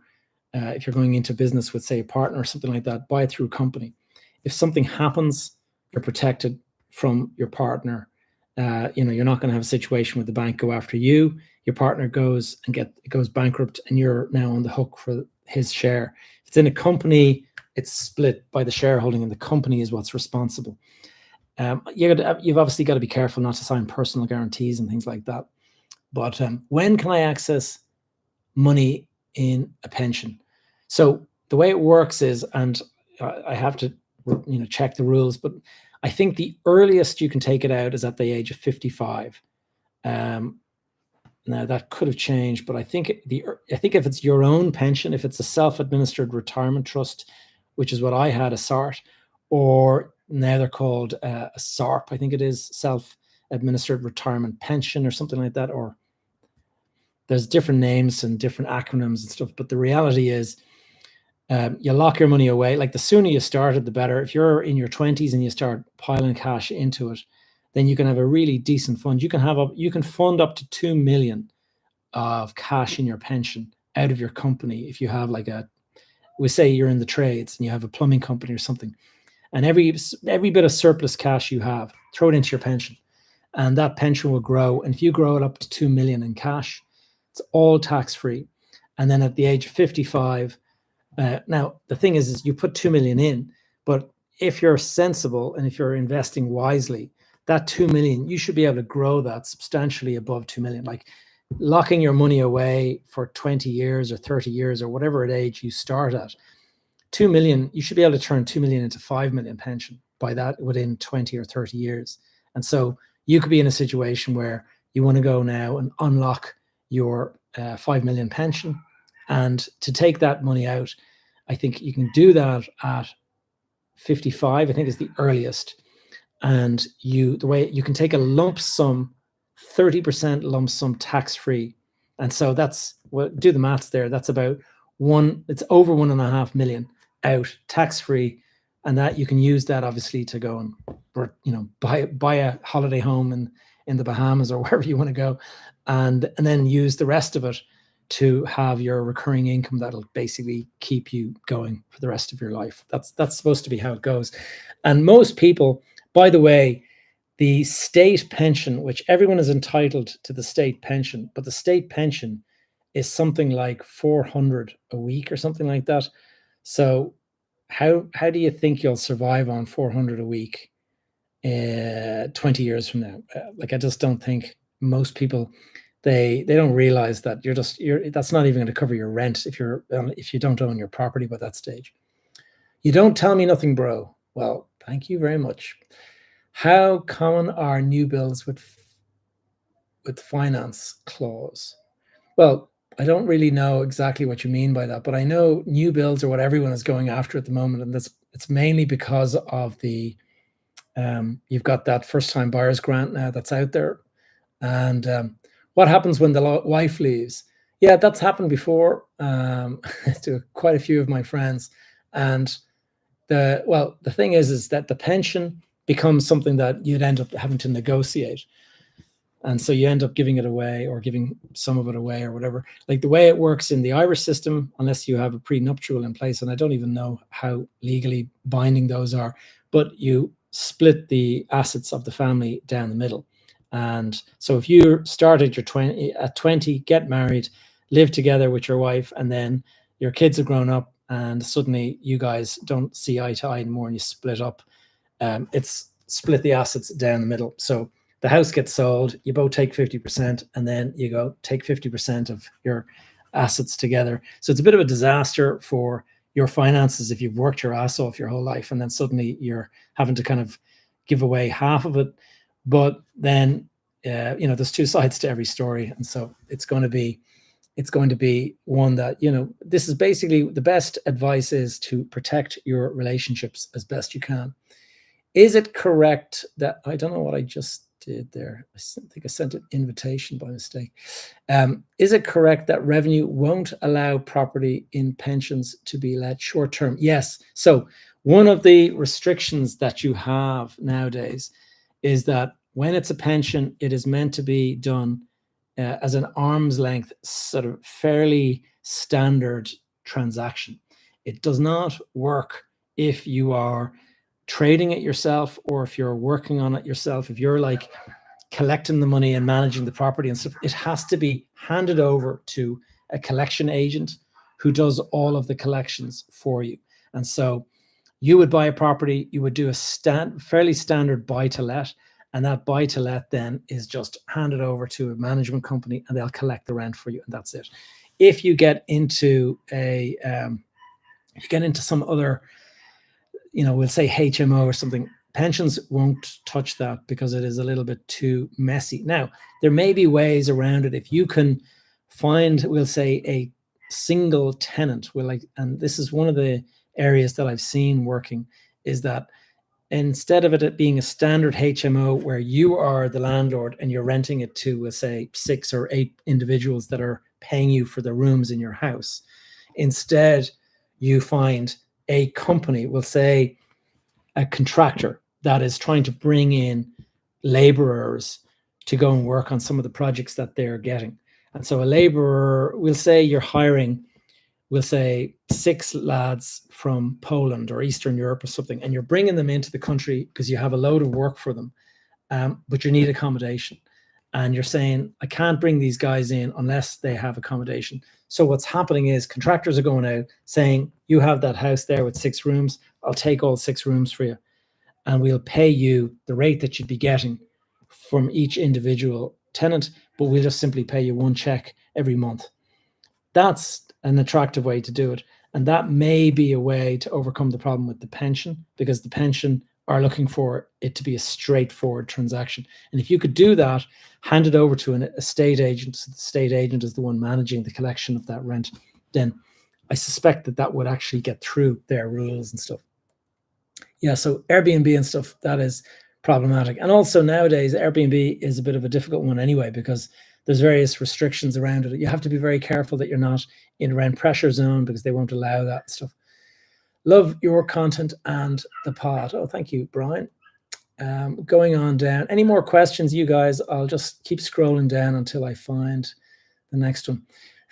if you're going into business with, say, a partner or something like that, buy it through a company. If something happens, you're protected from your partner. You're not going to have a situation where the bank go after you. Your partner goes bankrupt, and you're now on the hook for his share. If it's in a company, it's split by the shareholding, and the company is what's responsible. You've obviously got to be careful not to sign personal guarantees and things like that. But when can I access money in a pension? So the way it works is, and I have to check the rules, but I think the earliest you can take it out is at the age of 55. Now that could have changed, but I think if it's your own pension, if it's a self-administered retirement trust, which is what I had, a SART, or now they're called a SARP, I think it is, self-administered retirement pension or something like that, or there's different names and different acronyms and stuff. But the reality is, you lock your money away. Like, the sooner you start it, the better. If you're in your 20s and you start piling cash into it, then you can have a really decent fund. You can fund up to 2 million of cash in your pension out of your company. If you have we say you're in the trades and you have a plumbing company or something, and every bit of surplus cash you have, throw it into your pension, and that pension will grow. And if you grow it up to 2 million in cash, it's all tax free. And then at the age of 55, now the thing is you put 2 million in, but if you're sensible and if you're investing wisely, that 2 million, you should be able to grow that substantially above 2 million. Like locking your money away for 20 years or 30 years or whatever age you start at, 2 million, you should be able to turn 2 million into 5 million pension by that within 20 or 30 years. And so you could be in a situation where you want to go now and unlock your 5 million pension. And to take that money out, I think you can do that at 55, I think is the earliest. And the way you can take a lump sum, 30% lump sum tax-free. And so that's, well, do the maths there. That's about it's over 1.5 million out tax-free. And that you can use that obviously to go and, buy a holiday home in the Bahamas or wherever you want to go. And then use the rest of it to have your recurring income that'll basically keep you going for the rest of your life. That's supposed to be how it goes. And most people, by the way, the state pension, which everyone is entitled to the state pension, but the state pension is something like 400 a week or something like that. So how do you think you'll survive on 400 a week 20 years from now? I just don't think most people, they don't realize that that's not even going to cover your rent if you don't own your property by that stage. You don't tell me nothing, bro. Well, thank you very much. How common are new builds with finance clause? Well, I don't really know exactly what you mean by that, but I know new builds are what everyone is going after at the moment, and it's mainly because of the you've got that first-time buyers grant now that's out there, and what happens when the wife leaves? Yeah, that's happened before to quite a few of my friends, and the thing is that the pension becomes something that you'd end up having to negotiate. And so you end up giving it away or giving some of it away or whatever. Like the way it works in the Irish system, unless you have a prenuptial in place, and I don't even know how legally binding those are, but you split the assets of the family down the middle. And so if you started at 20, get married, live together with your wife, and then your kids have grown up and suddenly you guys don't see eye to eye anymore and you split up, it's split the assets down the middle. So the house gets sold, you both take 50%, and then you go take 50% of your assets together. So it's a bit of a disaster for your finances if you've worked your ass off your whole life, and then suddenly you're having to kind of give away half of it. But then, there's two sides to every story. And so it's going to be one that, this is basically the best advice is to protect your relationships as best you can. Is it correct that, I don't know what I just did there. I think I sent an invitation by mistake. Is it correct that revenue won't allow property in pensions to be let short term? Yes. So one of the restrictions that you have nowadays is that when it's a pension, it is meant to be done as an arm's length, sort of fairly standard transaction. It does not work if you are trading it yourself or if you're working on it yourself. If you're like collecting the money and managing the property and stuff, it has to be handed over to a collection agent who does all of the collections for you. And so you would buy a property, you would do a fairly standard buy to let, and that buy to let then is just handed over to a management company and they'll collect the rent for you, and that's it. If you get into some other, we'll say HMO or something, pensions won't touch that because it is a little bit too messy. Now, there may be ways around it. If you can find, we'll say, a single tenant, and this is one of the areas that I've seen working, is that instead of it being a standard HMO where you are the landlord and you're renting it to, we'll say, 6 or 8 individuals that are paying you for the rooms in your house, instead you find a company, we'll say a contractor, that is trying to bring in laborers to go and work on some of the projects that they're getting. And so a laborer, we'll say you're hiring, we'll say 6 lads from Poland or Eastern Europe or something, and you're bringing them into the country because you have a load of work for them, but you need accommodation. and you're saying, I can't bring these guys in unless they have accommodation. So what's happening is contractors are going out saying, you have that house there with 6 rooms, I'll take all 6 rooms for you, and we'll pay you the rate that you'd be getting from each individual tenant, but we'll just simply pay you one check every month. That's an attractive way to do it. And that may be a way to overcome the problem with the pension, because the pension are looking for it to be a straightforward transaction. And if you could do that, hand it over to an estate agent, so the estate agent is the one managing the collection of that rent, then I suspect that that would actually get through their rules and stuff. Yeah, so Airbnb and stuff, that is problematic. And also nowadays, Airbnb is a bit of a difficult one anyway, because there's various restrictions around it. You have to be very careful that you're not in a rent pressure zone, because they won't allow that stuff. Love your content and the pod. Oh, thank you, Brian. Going on down. Any more questions, you guys? I'll just keep scrolling down until I find the next one.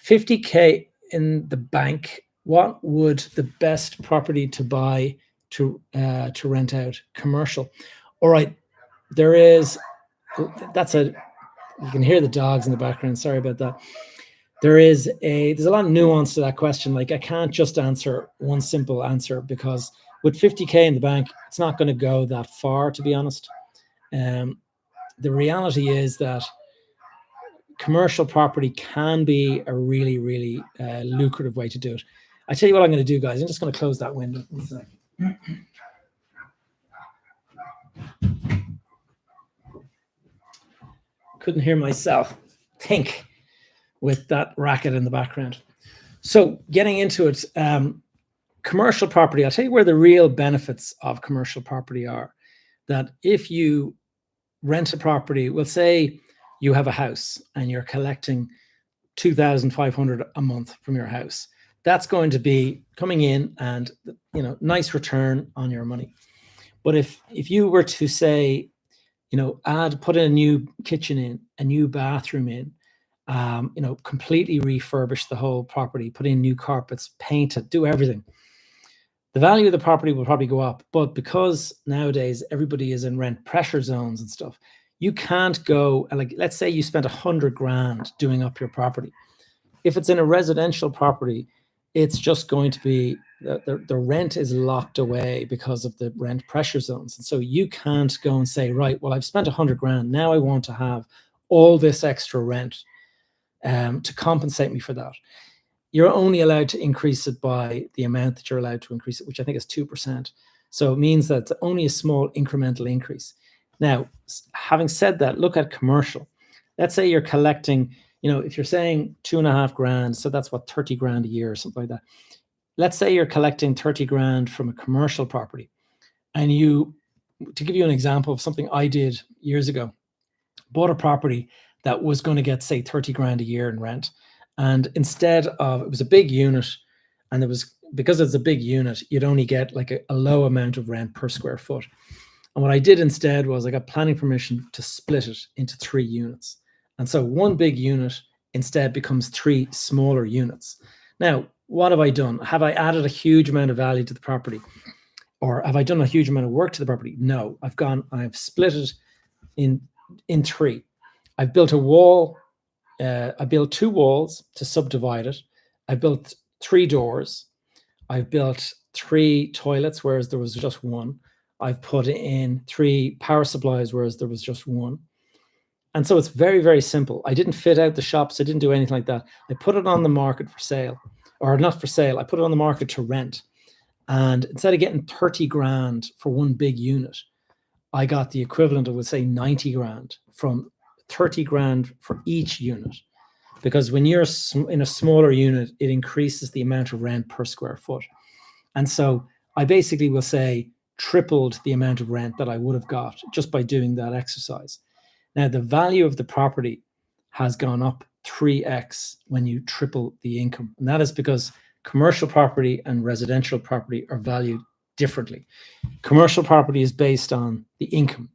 50K in the bank. What would the best property to buy to rent out? Commercial. All right. There is, you can hear the dogs in the background. Sorry about that. There's a lot of nuance to that question. Like, I can't just answer one simple answer, because with 50K in the bank, it's not going to go that far, to be honest. The reality is that commercial property can be a really, really lucrative way to do it. I tell you what I'm going to do, guys. I'm just going to close that window. One second. Couldn't hear myself think with that racket in the background. So getting into it, commercial property, I'll tell you where the real benefits of commercial property are. That if you rent a property, we'll say you have a house and you're collecting 2,500 a month from your house. That's going to be coming in and, nice return on your money. But if you were to say, put in a new kitchen in, a new bathroom in, completely refurbish the whole property, put in new carpets, paint it, do everything, the value of the property will probably go up. But because nowadays everybody is in rent pressure zones and stuff, you can't go, like, let's say you spent 100 grand doing up your property. If it's in a residential property, it's just going to be, the rent is locked away because of the rent pressure zones. And so you can't go and say, right, well, I've spent 100 grand. Now I want to have all this extra rent to compensate me for that. You're only allowed to increase it by the amount that you're allowed to increase it, which I think is 2%. So it means that it's only a small incremental increase. Now, having said that, look at commercial. Let's say you're collecting, if you're saying 2.5 grand, so that's what, 30 grand a year or something like that. Let's say you're collecting 30 grand from a commercial property. And to give you an example of something I did years ago, bought a property that was going to get, say, 30 grand a year in rent. And instead of, it was a big unit, and because it's a big unit, you'd only get like a low amount of rent per square foot. And what I did instead was I got planning permission to split it into 3 units. And so one big unit instead becomes 3 smaller units. Now, what have I done? Have I added a huge amount of value to the property? Or have I done a huge amount of work to the property? No, I've split it in 3. I've built a wall. I built 2 walls to subdivide it. I built 3 doors. I've built 3 toilets, whereas there was just 1. I've put in 3 power supplies, whereas there was just 1. And so it's very, very simple. I didn't fit out the shops. I didn't do anything like that. I put it on the market for sale, or not for sale. I put it on the market to rent. And instead of getting 30 grand for one big unit, I got the equivalent of, say, 90 grand from 30 grand for each unit. Because when you're in a smaller unit, it increases the amount of rent per square foot. And so I basically will say tripled the amount of rent that I would have got just by doing that exercise. Now, the value of the property has gone up 3x when you triple the income. And that is because commercial property and residential property are valued differently. Commercial property is based on the income.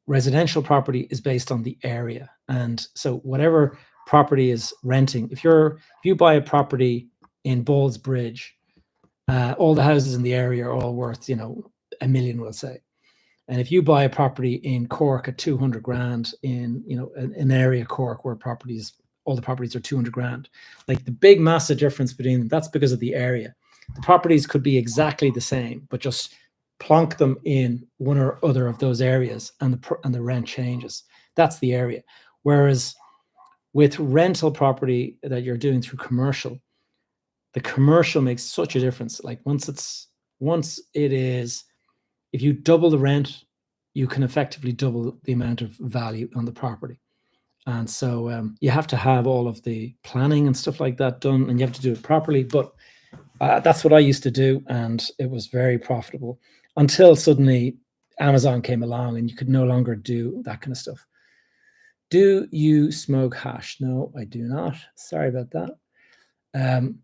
Residential property is based on the area. And so whatever property is renting, if you buy a property in Ballsbridge, all the houses in the area are all worth, $1 million, we'll say. And if you buy a property in Cork at 200 grand in, you know, an area Cork where all the properties are 200 grand, like the big massive difference between them, that's because of the area. The properties could be exactly the same, but just plonk them in one or other of those areas and the rent changes. That's the area. Whereas with rental property that you're doing through commercial, the commercial makes such a difference. Like once it is, if you double the rent, you can effectively double the amount of value on the property. And so you have to have all of the planning and stuff like that done, and you have to do it properly. But that's what I used to do, and it was very profitable until suddenly Amazon came along and you could no longer do that kind of stuff. Do you smoke hash? No, I do not. Sorry about that.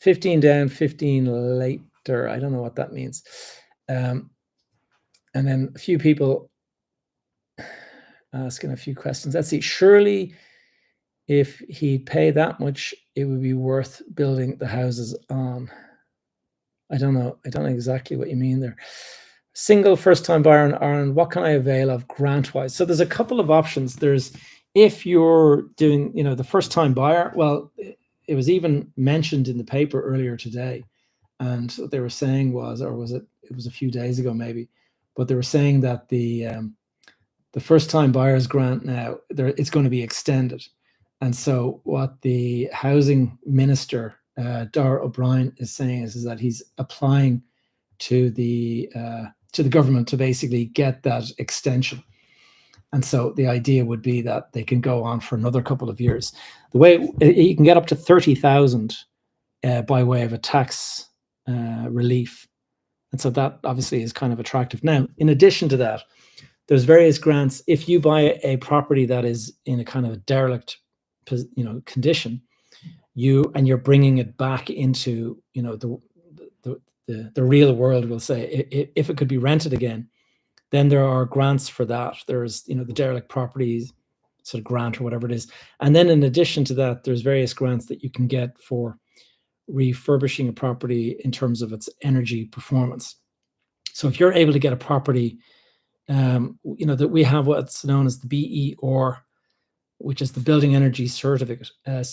15 down, 15 later. I don't know what that means. And then a few people asking a few questions. Let's see. Surely, if he'd pay that much, it would be worth building the houses on. I don't know. I don't know exactly what you mean there. Single first-time buyer in Ireland, what can I avail of grant-wise? So there's a couple of options. There's, if you're doing, you know, the first-time buyer, well, it was even mentioned in the paper earlier today, and what they were saying was, or was it was a few days ago maybe, but they were saying that the first-time buyers grant now, it's going to be extended. And so what the housing minister, Darragh O'Brien, is saying is that he's applying to the government to basically get that extension. And so the idea would be that they can go on for another couple of years. The way you can get up to 30,000 by way of a tax relief. And so that obviously is kind of attractive. Now, in addition to that, there's various grants. If you buy a property that is in a kind of a derelict, you know, condition, you're bringing it back into, you know, the real world, we'll say, if it could be rented again, then there are grants for that. There's, you know, the derelict properties sort of grant or whatever it is. And then in addition to that, there's various grants that you can get for refurbishing a property in terms of its energy performance. So if you're able to get a property, you know, that we have what's known as the BER, which is the Building Energy Certificate,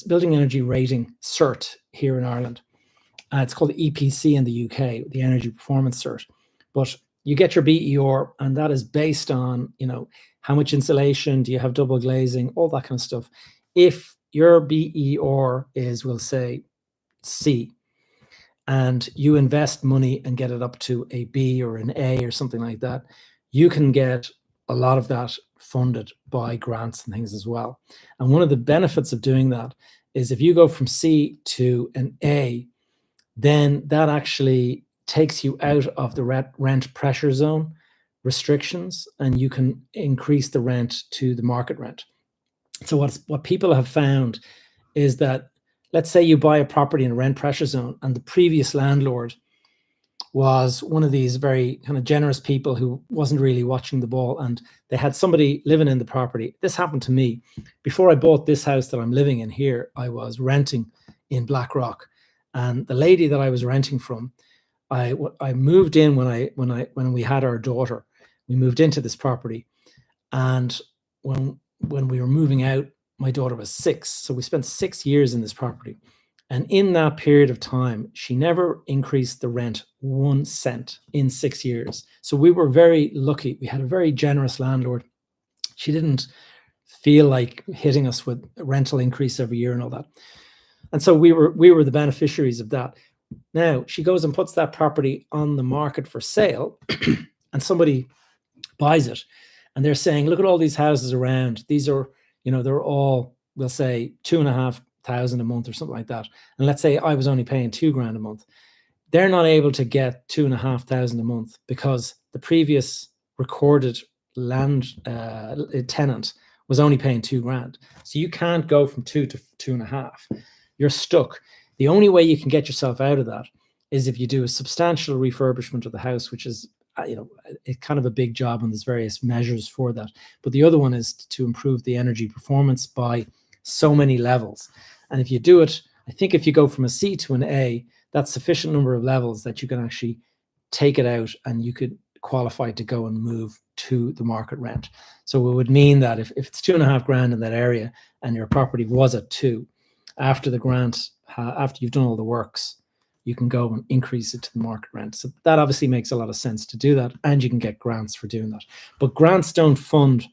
Building Energy Rating Cert here in Ireland. It's called the EPC in the UK, the Energy Performance Cert. But you get your BER, and that is based on, you know, how much insulation, do you have double glazing, all that kind of stuff. If your BER is, we'll say, C, and you invest money and get it up to a B or an A or something like that, you can get a lot of that funded by grants and things as well. And one of the benefits of doing that is if you go from C to an A, then that actually takes you out of the rent pressure zone restrictions, and you can increase the rent to the market rent. So what people have found is that, let's say you buy a property in a rent pressure zone and the previous landlord was one of these very kind of generous people who wasn't really watching the ball, and they had somebody living in the property. This happened to me. Before I bought this house that I'm living in here, I was renting in Blackrock, and the lady that I was renting from, I moved in when we had our daughter. We moved into this property, and when we were moving out, my daughter was 6. So we spent 6 years in this property. And in that period of time, she never increased the rent 1 cent in 6 years. So we were very lucky. We had a very generous landlord. She didn't feel like hitting us with a rental increase every year and all that. And so we were the beneficiaries of that. Now she goes and puts that property on the market for sale, and somebody buys it, and they're saying, look at all these houses around. These are, you know, they're all, we'll say, 2,500 a month or something like that. And let's say I was only paying £2,000 a month. They're not able to get 2,500 a month because the previous recorded land tenant was only paying £2,000. So you can't go from 2 to 2.5. You're stuck. The only way you can get yourself out of that is if you do a substantial refurbishment of the house, which is, you know, it's kind of a big job, and there's various measures for that. But the other one is to improve the energy performance by so many levels. And if you do it, I think if you go from a C to an A, that's sufficient number of levels that you can actually take it out, and you could qualified to go and move to the market rent. So it would mean that if it's $2,500 in that area and your property was at 2, after the grant, after you've done all the works, you can go and increase it to the market rent. So that obviously makes a lot of sense to do that, and you can get grants for doing that. But grants don't fund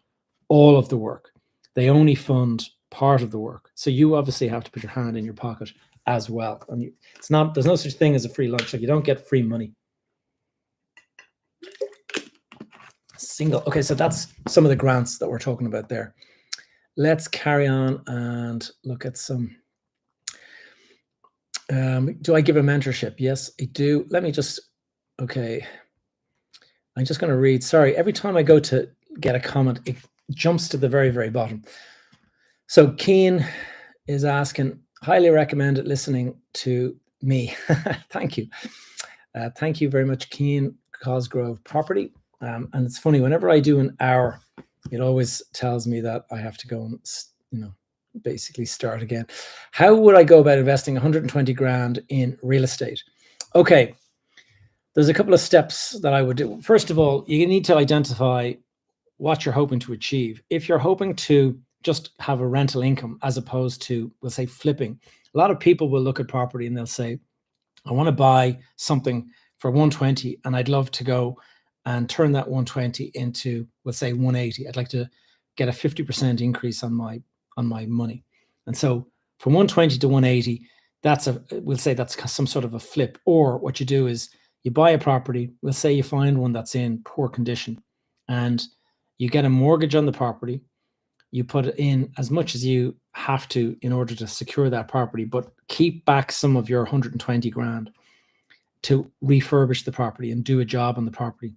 all of the work. They only fund part of the work. So you obviously have to put your hand in your pocket as well. And there's no such thing as a free lunch. Like, you don't get free money. Okay, so that's some of the grants that we're talking about there. Let's carry on and look at some. Do I give a mentorship? Yes, I do. Let me just, okay. I'm just going to read. Sorry, every time I go to get a comment, it jumps to the very, very bottom. So Keen is asking, highly recommended listening to me. Thank you. Thank you very much, Keen, Cosgrove Property. And it's funny, whenever I do an hour, it always tells me that I have to go and, basically start again. How would I go about investing 120 grand in real estate? Okay, there's a couple of steps that I would do. First of all, you need to identify what you're hoping to achieve. If you're hoping to just have a rental income as opposed to, we'll say, flipping, a lot of people will look at property and they'll say, I want to buy something for 120 and I'd love to go and turn that 120 into, let's say, 180. I'd like to get a 50% increase on my money. And so from 120 to 180, we'll say that's some sort of a flip. Or what you do is you buy a property, we'll say you find one that's in poor condition, and you get a mortgage on the property. You put in as much as you have to in order to secure that property, but keep back some of your 120 grand to refurbish the property and do a job on the property.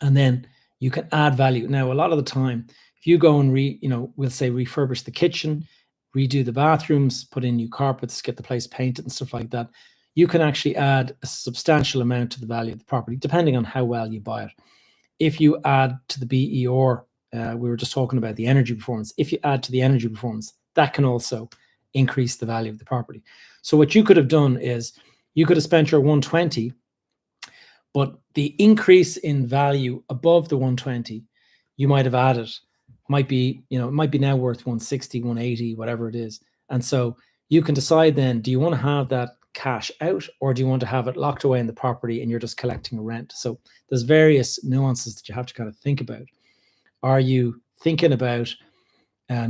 And then you can add value. Now, a lot of the time, if you go and we'll say refurbish the kitchen, redo the bathrooms, put in new carpets, get the place painted and stuff like that, you can actually add a substantial amount to the value of the property, depending on how well you buy it. If you add to the BER, we were just talking about the energy performance. If you add to the energy performance, that can also increase the value of the property. So what you could have done is you could have spent your 120, but the increase in value above the 120, you might have added, might be now worth 160, 180, whatever it is. And so you can decide then, do you want to have that cash out, or do you want to have it locked away in the property and you're just collecting a rent? So there's various nuances that you have to kind of think about. Are you thinking about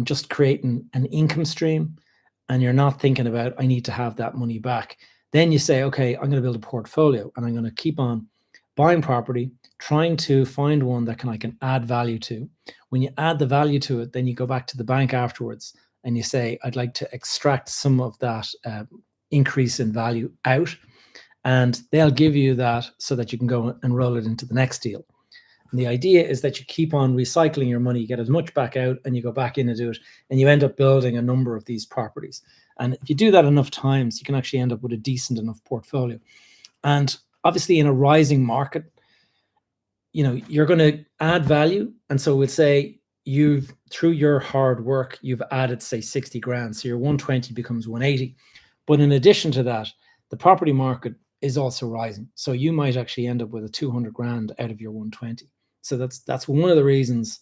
just creating an income stream, and you're not thinking about, I need to have that money back? Then you say, okay, I'm going to build a portfolio and I'm going to keep on buying property, trying to find one that I can add value to. When you add the value to it, then you go back to the bank afterwards and you say, I'd like to extract some of that increase in value out, and they'll give you that so that you can go and roll it into the next deal. And the idea is that you keep on recycling your money, you get as much back out and you go back in and do it, and you end up building a number of these properties. And if you do that enough times, you can actually end up with a decent enough portfolio. And obviously in a rising market, you're going to add value. And so we'll say through your hard work, you've added, say, 60 grand. So your 120 becomes 180. But in addition to that, the property market is also rising. So you might actually end up with a 200 grand out of your 120. So that's one of the reasons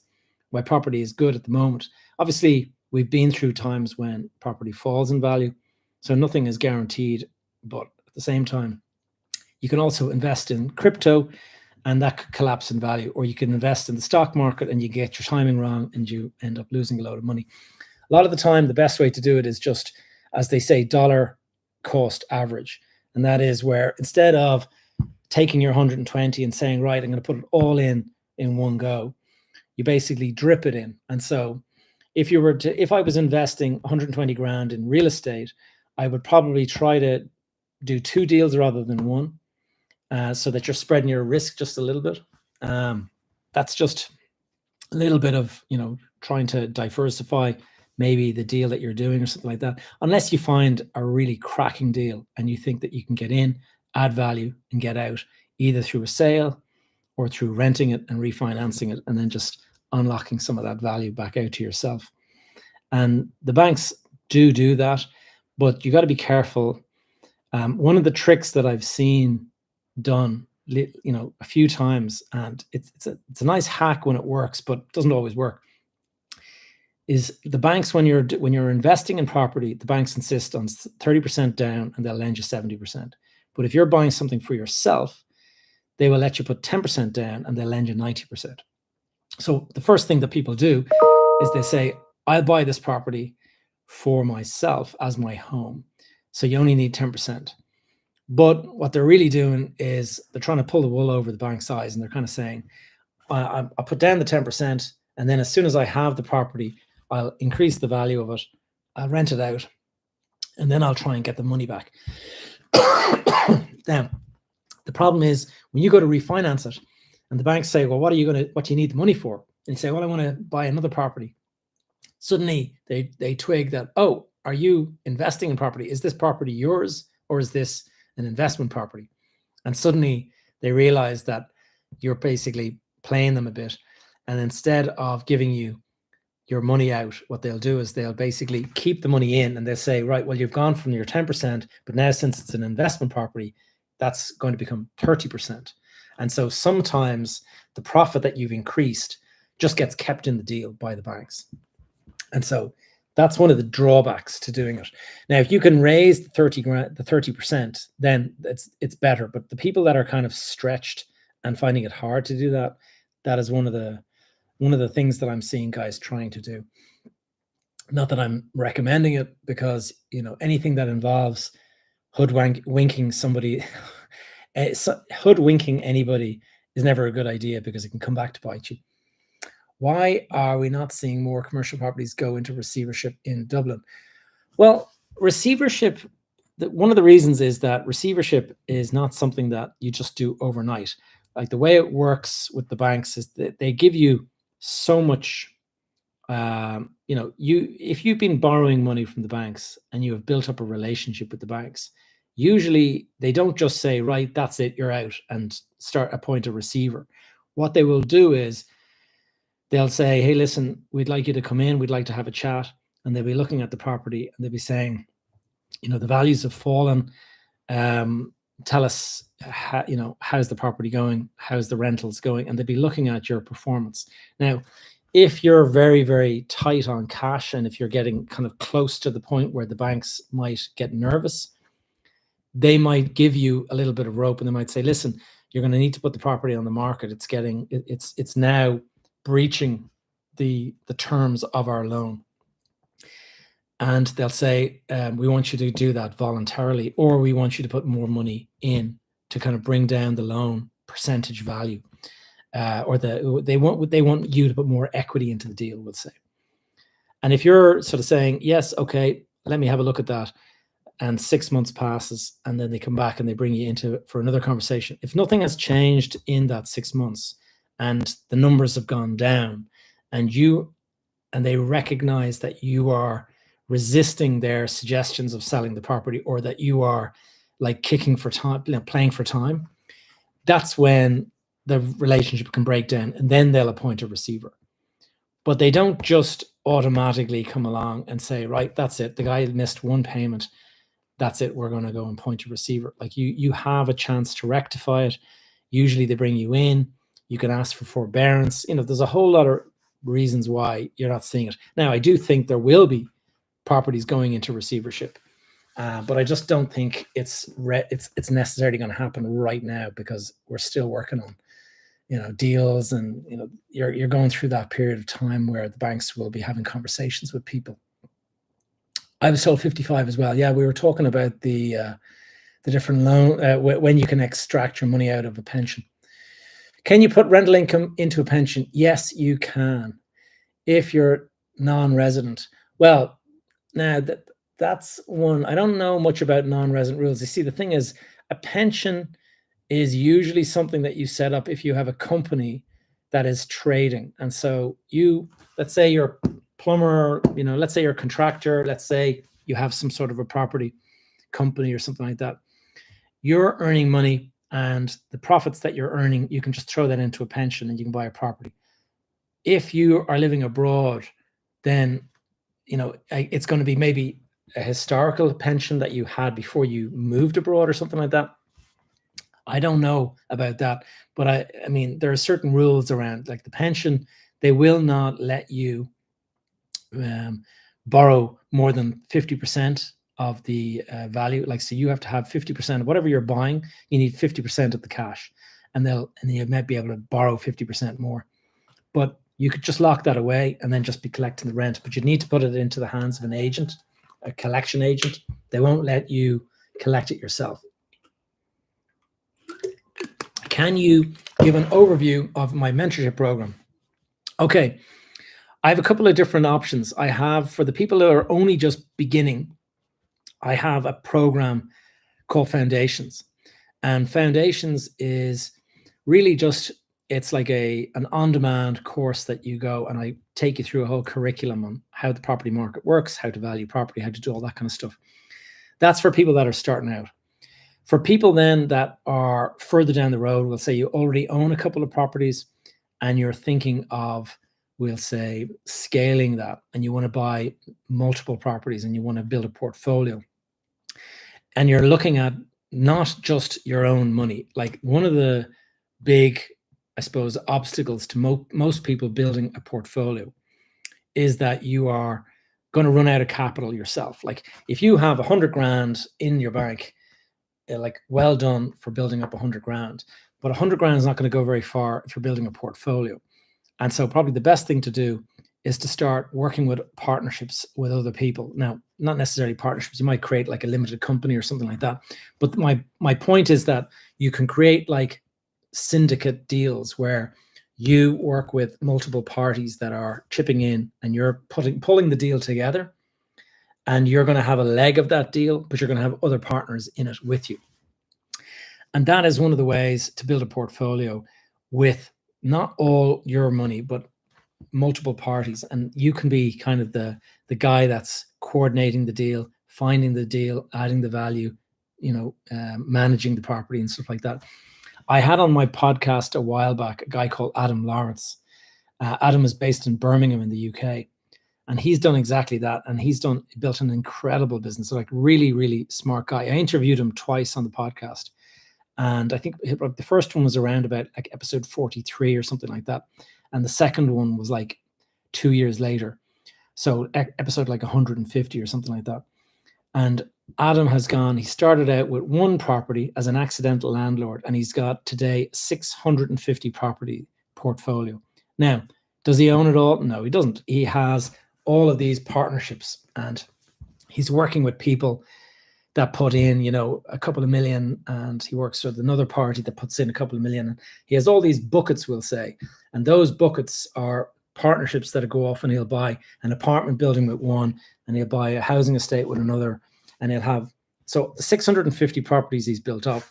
why property is good at the moment. Obviously, we've been through times when property falls in value, so nothing is guaranteed. But at the same time, you can also invest in crypto, and that could collapse in value. Or you can invest in the stock market and you get your timing wrong and you end up losing a load of money. A lot of the time, the best way to do it is just, as they say, dollar cost average. And that is where, instead of taking your 120 and saying, right, I'm going to put it all in one go, you basically drip it in. And so if I was investing 120 grand in real estate, I would probably try to do 2 deals rather than one, so that you're spreading your risk just a little bit. That's just a little bit of, trying to diversify maybe the deal that you're doing or something like that, unless you find a really cracking deal and you think that you can get in, add value and get out, either through a sale or through renting it and refinancing it, and then just unlocking some of that value back out to yourself. And the banks do that, but you got to be careful. One of the tricks that I've seen done a few times, and it's a nice hack when it works, but it doesn't always work. Is the banks, when you're investing in property, the banks insist on 30% down and they'll lend you 70%. But if you're buying something for yourself, they will let you put 10% down and they'll lend you 90%. So the first thing that people do is they say, I'll buy this property for myself as my home. So you only need 10%. But what they're really doing is they're trying to pull the wool over the bank's eyes, and they're kind of saying, I'll put down the 10%, and then as soon as I have the property, I'll increase the value of it, I'll rent it out, and then I'll try and get the money back. Now, the problem is when you go to refinance it, and the banks say, well, what do you need the money for? And you say, well, I want to buy another property. Suddenly they twig that, oh, are you investing in property? Is this property yours, or is this an investment property? And suddenly they realize that you're basically playing them a bit. And instead of giving you your money out, what they'll do is they'll basically keep the money in, and they'll say, right, well, you've gone from your 10%, but now since it's an investment property, that's going to become 30%. And so sometimes the profit that you've increased just gets kept in the deal by the banks. And so that's one of the drawbacks to doing it. Now, if you can raise the 30%, then it's better. But the people that are kind of stretched and finding it hard to do that, that is one of the things that I'm seeing guys trying to do. Not that I'm recommending it, because anything that involves hoodwinking somebody, hoodwinking anybody is never a good idea, because it can come back to bite you. Why are we not seeing more commercial properties go into receivership in Dublin? Well, receivership, one of the reasons is that receivership is not something that you just do overnight. Like, the way it works with the banks is that they give you so much, if you've been borrowing money from the banks and you have built up a relationship with the banks, usually they don't just say, right, that's it, you're out, and appoint a receiver. What they will do is they'll say, hey, listen, we'd like you to come in, we'd like to have a chat. And they'll be looking at the property and they'll be saying, the values have fallen. Tell us, how's the property going? How's the rentals going? And they'll be looking at your performance. Now, if you're very, very tight on cash, and if you're getting kind of close to the point where the banks might get nervous, they might give you a little bit of rope, and they might say, listen, you're going to need to put the property on the market. It's now breaching the terms of our loan. And they'll say, we want you to do that voluntarily, or we want you to put more money in to kind of bring down the loan percentage value, or they want you to put more equity into the deal, we'll say. And if you're sort of saying, yes, okay, let me have a look at that, and 6 months passes, and then they come back and they bring you into for another conversation. If nothing has changed in that 6 months and the numbers have gone down, and they recognize that you are resisting their suggestions of selling the property, or that you are like kicking for time, playing for time, that's when the relationship can break down, and then they'll appoint a receiver. But they don't just automatically come along and say, right, that's it, the guy missed one payment, that's it, we're going to go and appoint a receiver. Like, you have a chance to rectify it. Usually they bring you in, you can ask for forbearance. There's a whole lot of reasons why you're not seeing it. Now, I do think there will be properties going into receivership, but I just don't think it's necessarily going to happen right now, because we're still working on deals, and you're going through that period of time where the banks will be having conversations with people. I was told 55 as well. Yeah, we were talking about the different loan, when you can extract your money out of a pension. Can you put rental income into a pension? Yes, you can, if you're non-resident. Well, now that's one. I don't know much about non-resident rules. You see, the thing is, a pension is usually something that you set up if you have a company that is trading. And so let's say you're a plumber, let's say you're a contractor, let's say you have some sort of a property company or something like that. You're earning money, and the profits that you're earning, you can just throw that into a pension and you can buy a property. If you are living abroad, then it's going to be maybe a historical pension that you had before you moved abroad or something like that. I don't know about that, but I mean, there are certain rules around, like the pension. They will not let you borrow more than 50% of the value. Like, so you have to have 50% of whatever you're buying. You need 50% of the cash, and you might be able to borrow 50% more. But you could just lock that away and then just be collecting the rent. But you need to put it into the hands of an agent, a collection agent. They won't let you collect it yourself. Can you give an overview of my mentorship program? Okay, I have a couple of different options. I have, for the people that are only just beginning, I have a program called Foundations. And Foundations is really just, it's like an on-demand course that you go, and I take you through a whole curriculum on how the property market works, how to value property, how to do all that kind of stuff. That's for people that are starting out. For people then that are further down the road, we'll say you already own a couple of properties and you're thinking of, we'll say, scaling that, and you want to buy multiple properties and you want to build a portfolio. And you're looking at not just your own money. Like, one of the big, I suppose, obstacles to most people building a portfolio is that you are going to run out of capital yourself. Like, if you have 100 grand in your bank, like, well done for building up 100 grand, but 100 grand is not going to go very far if you're building a portfolio. And so probably the best thing to do is to start working with partnerships with other people. Now, not necessarily partnerships, you might create like a limited company or something like that. But my point is that you can create like syndicate deals where you work with multiple parties that are chipping in, and you're pulling the deal together, and you're going to have a leg of that deal, but you're going to have other partners in it with you. And that is one of the ways to build a portfolio with not all your money, but multiple parties. And you can be kind of the guy that's coordinating the deal, finding the deal, adding the value, managing the property and stuff like that. I had on my podcast a while back a guy called Adam Lawrence. Adam is based in Birmingham in the UK. And he's done exactly that. And built an incredible business. Like, really, really smart guy. I interviewed him twice on the podcast. And I think the first one was around about like episode 43 or something like that. And the second one was like 2 years later. So episode like 150 or something like that. And Adam he started out with one property as an accidental landlord, and he's got today 650 property portfolio. Now, does he own it all? No, he doesn't. He has all of these partnerships, and he's working with people that put in, a couple of million, and he works with another party that puts in a couple of million. And he has all these buckets, we'll say, and those buckets are partnerships that go off, and he'll buy an apartment building with one, and he'll buy a housing estate with another, and he'll have, so the 650 properties he's built up,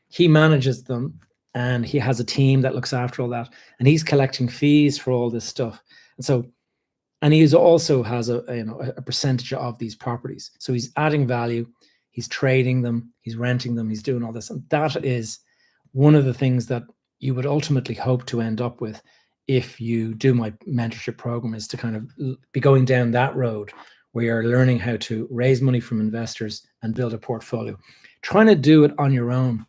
he manages them, and he has a team that looks after all that, and he's collecting fees for all this stuff. And he also has a percentage of these properties. So he's adding value, he's trading them, he's renting them, he's doing all this. And that is one of the things that you would ultimately hope to end up with if you do my mentorship program, is to kind of be going down that road where you're learning how to raise money from investors and build a portfolio. Trying to do it on your own,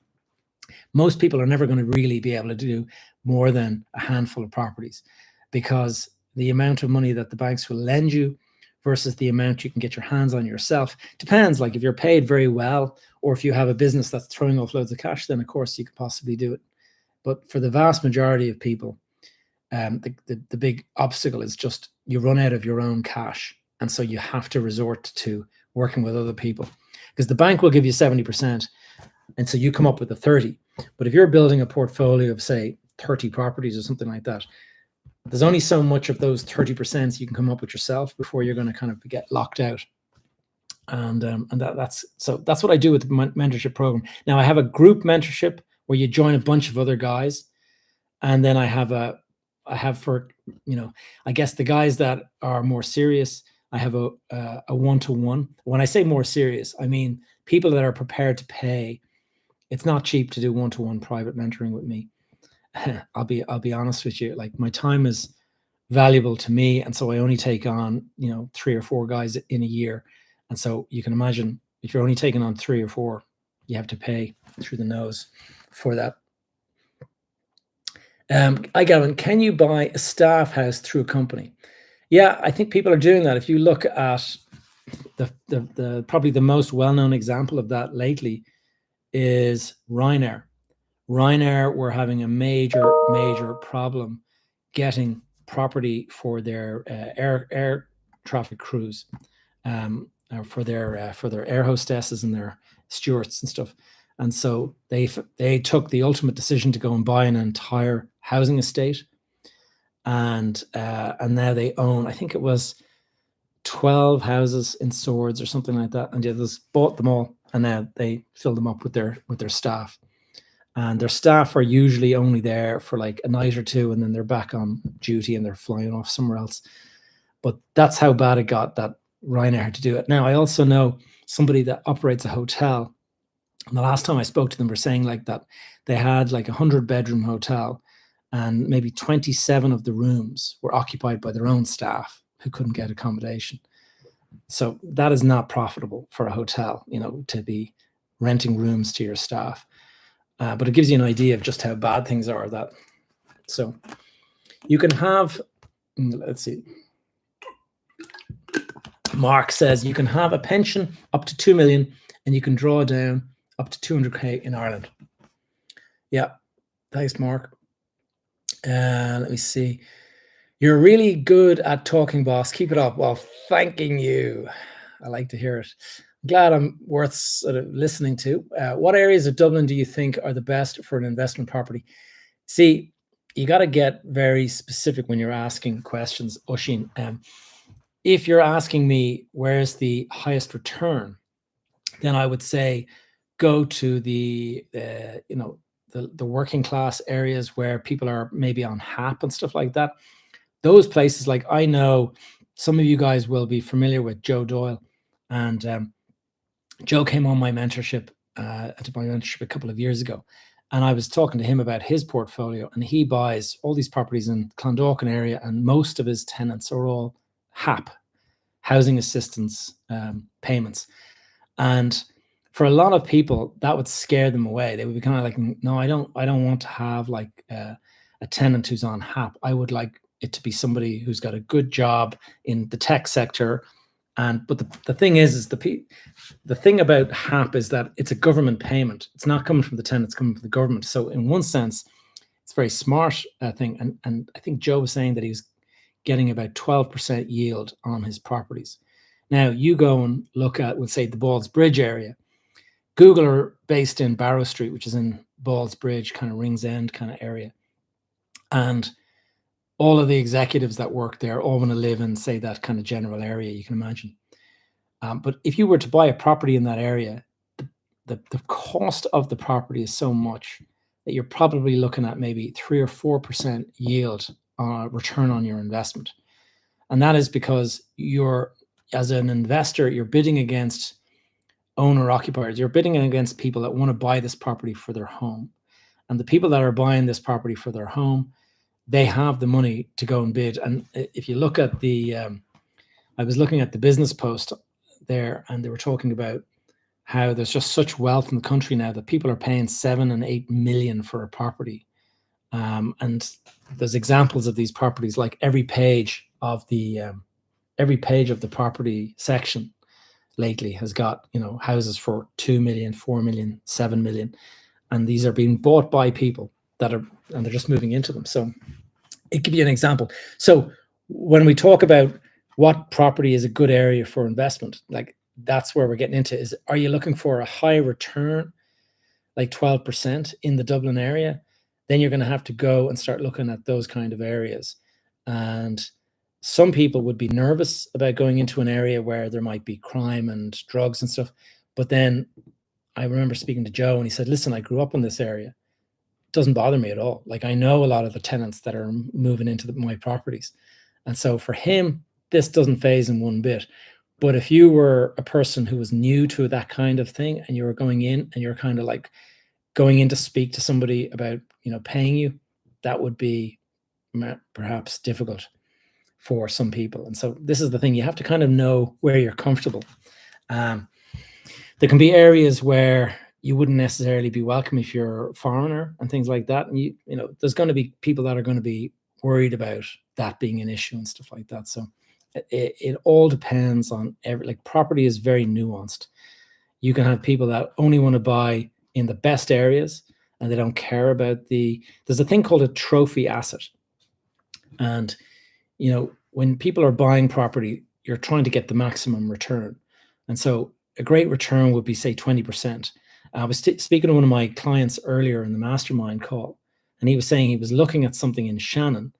most people are never going to really be able to do more than a handful of properties, because the amount of money that the banks will lend you versus the amount you can get your hands on yourself depends. Like, if you're paid very well, or if you have a business that's throwing off loads of cash, then of course you could possibly do it. But for the vast majority of people, the big obstacle is just you run out of your own cash. And so you have to resort to working with other people, because the bank will give you 70%. And so you come up with a 30. But if you're building a portfolio of, say, 30 properties or something like that, there's only so much of those 30% you can come up with yourself before you're going to kind of get locked out. And that's what I do with the mentorship program. Now, I have a group mentorship where you join a bunch of other guys, and then I have for, I guess the guys that are more serious, I have a one-to-one. When I say more serious, I mean people that are prepared to pay. It's not cheap to do one-to-one private mentoring with me. I'll be honest with you. Like, my time is valuable to me, and so I only take on 3 or 4 guys in a year. And so you can imagine, if you're only taking on 3 or 4, you have to pay through the nose. for that. Hi, Gavin, can you buy a staff house through a company? Yeah, I think people are doing that. If you look at the probably the most well-known example of that lately is Ryanair. Ryanair were having a major problem getting property for their air traffic crews, for their air hostesses and their stewards and stuff. And so they took the ultimate decision to go and buy an entire housing estate, and now they own, I think it was 12 houses in Swords or something like that, and they just bought them all, and now they fill them up with their staff. And their staff are usually only there for like a night or two, and then they're back on duty and they're flying off somewhere else. But that's how bad it got that Ryanair had to do it. Now, I also know somebody that operates a hotel, and the last time I spoke to them were saying like that they had like a 100-bedroom hotel, and maybe 27 of the rooms were occupied by their own staff who couldn't get accommodation. So that is not profitable for a hotel, to be renting rooms to your staff. But it gives you an idea of just how bad things are. So you can have, let's see. Mark says you can have a pension up to 2 million and you can draw down up to 200k in Ireland. Yeah, thanks, Mark. Let me see. You're really good at talking, boss. Keep it up. Well, thanking you. I like to hear it. I'm glad I'm worth sort of listening to. What areas of Dublin do you think are the best for an investment property? See, you got to get very specific when you're asking questions, Oisin. If you're asking me where's the highest return, then I would say go to the working class areas where people are maybe on HAP and stuff like that. Those places, like I know some of you guys will be familiar with Joe Doyle, and Joe came on my mentorship a couple of years ago, and I was talking to him about his portfolio, and he buys all these properties in Clondalkin area, and most of his tenants are all HAP, housing assistance payments. And for a lot of people, that would scare them away. They would be kind of like, no, I don't want to have like a tenant who's on HAP. I would like it to be somebody who's got a good job in the tech sector. But the thing is the thing about HAP is that it's a government payment. It's not coming from the tenant, it's coming from the government. So in one sense, it's a very smart thing. And I think Joe was saying that he was getting about 12% yield on his properties. Now you go and look at, we'll say, the Ballsbridge area. Google are based in Barrow Street, which is in Ballsbridge, kind of Rings End kind of area. And all of the executives that work there all want to live in, say, that kind of general area, you can imagine. But if you were to buy a property in that area, the cost of the property is so much that you're probably looking at maybe 3 or 4% yield return on your investment. And that is because as an investor, you're bidding against owner occupiers. You're bidding against people that want to buy this property for their home. And the people that are buying this property for their home, they have the money to go and bid. And if you look at I was looking at the Business Post there, and they were talking about how there's just such wealth in the country now that people are paying 7 and 8 million for a property. And there's examples of these properties, like every page of the property section lately has got, houses for 2 million, 4 million, 7 million. And these are being bought by people and they're just moving into them. So it could be an example. So when we talk about what property is a good area for investment, like that's where we're getting into is, are you looking for a high return, like 12% in the Dublin area? Then you're going to have to go and start looking at those kind of areas. And some people would be nervous about going into an area where there might be crime and drugs and stuff. But then I remember speaking to Joe, and he said, listen, I grew up in this area. It doesn't bother me at all. Like, I know a lot of the tenants that are moving into my properties. And so for him, this doesn't phase him one bit. But if you were a person who was new to that kind of thing, and you were going in and you're kind of like going in to speak to somebody about, paying you, that would be perhaps difficult for some people. And so this is the thing, you have to kind of know where you're comfortable. There can be areas where you wouldn't necessarily be welcome if you're a foreigner and things like that. And you know, there's going to be people that are going to be worried about that being an issue and stuff like that. So it all depends on like property is very nuanced. You can have people that only want to buy in the best areas and they don't care about there's a thing called a trophy asset. And, you know, when people are buying property, you're trying to get the maximum return. And so a great return would be, say, 20%. I was speaking to one of my clients earlier in the mastermind call, and he was saying he was looking at something in Shannon,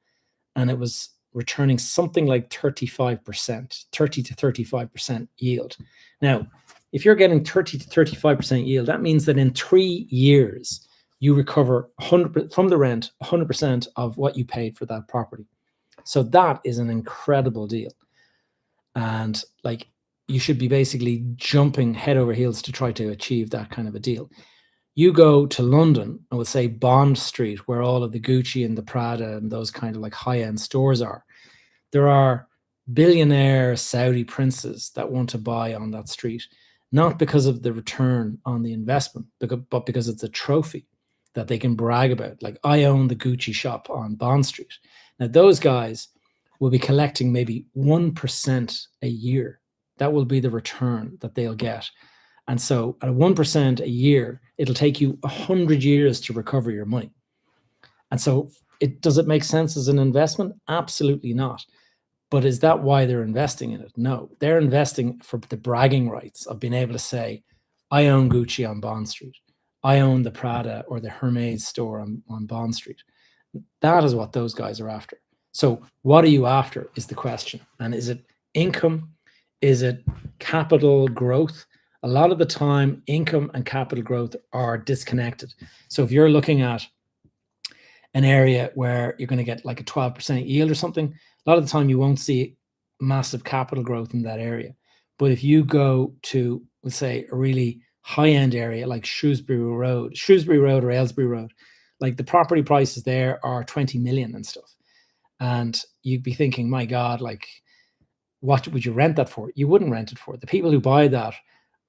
and it was returning something like 35%, 30 to 35% yield. Now, if you're getting 30 to 35% yield, that means that in 3 years, you recover 100 from the rent, 100% of what you paid for that property. So that is an incredible deal. And like, you should be basically jumping head over heels to try to achieve that kind of a deal. You go to London, and we'll say Bond Street, where all of the Gucci and the Prada and those kind of like high-end stores are. There are billionaire Saudi princes that want to buy on that street, not because of the return on the investment, but because it's a trophy that they can brag about. Like, I own the Gucci shop on Bond Street. Now, those guys will be collecting maybe 1% a year. That will be the return that they'll get. And so at 1% a year, it'll take you 100 years to recover your money. And so does it make sense as an investment? Absolutely not. But is that why they're investing in it? No, they're investing for the bragging rights of being able to say, I own Gucci on Bond Street. I own the Prada or the Hermes store on Bond Street. That is what those guys are after. So what are you after is the question. And is it income? Is it capital growth? A lot of the time, income and capital growth are disconnected. So if you're looking at an area where you're going to get like a 12% yield or something, a lot of the time you won't see massive capital growth in that area. But if you go to, let's say, a really high-end area like Shrewsbury Road or Aylesbury Road, like the property prices there are 20 million and stuff. And you'd be thinking, my God, like, what would you rent that for? You wouldn't rent it for. The people who buy that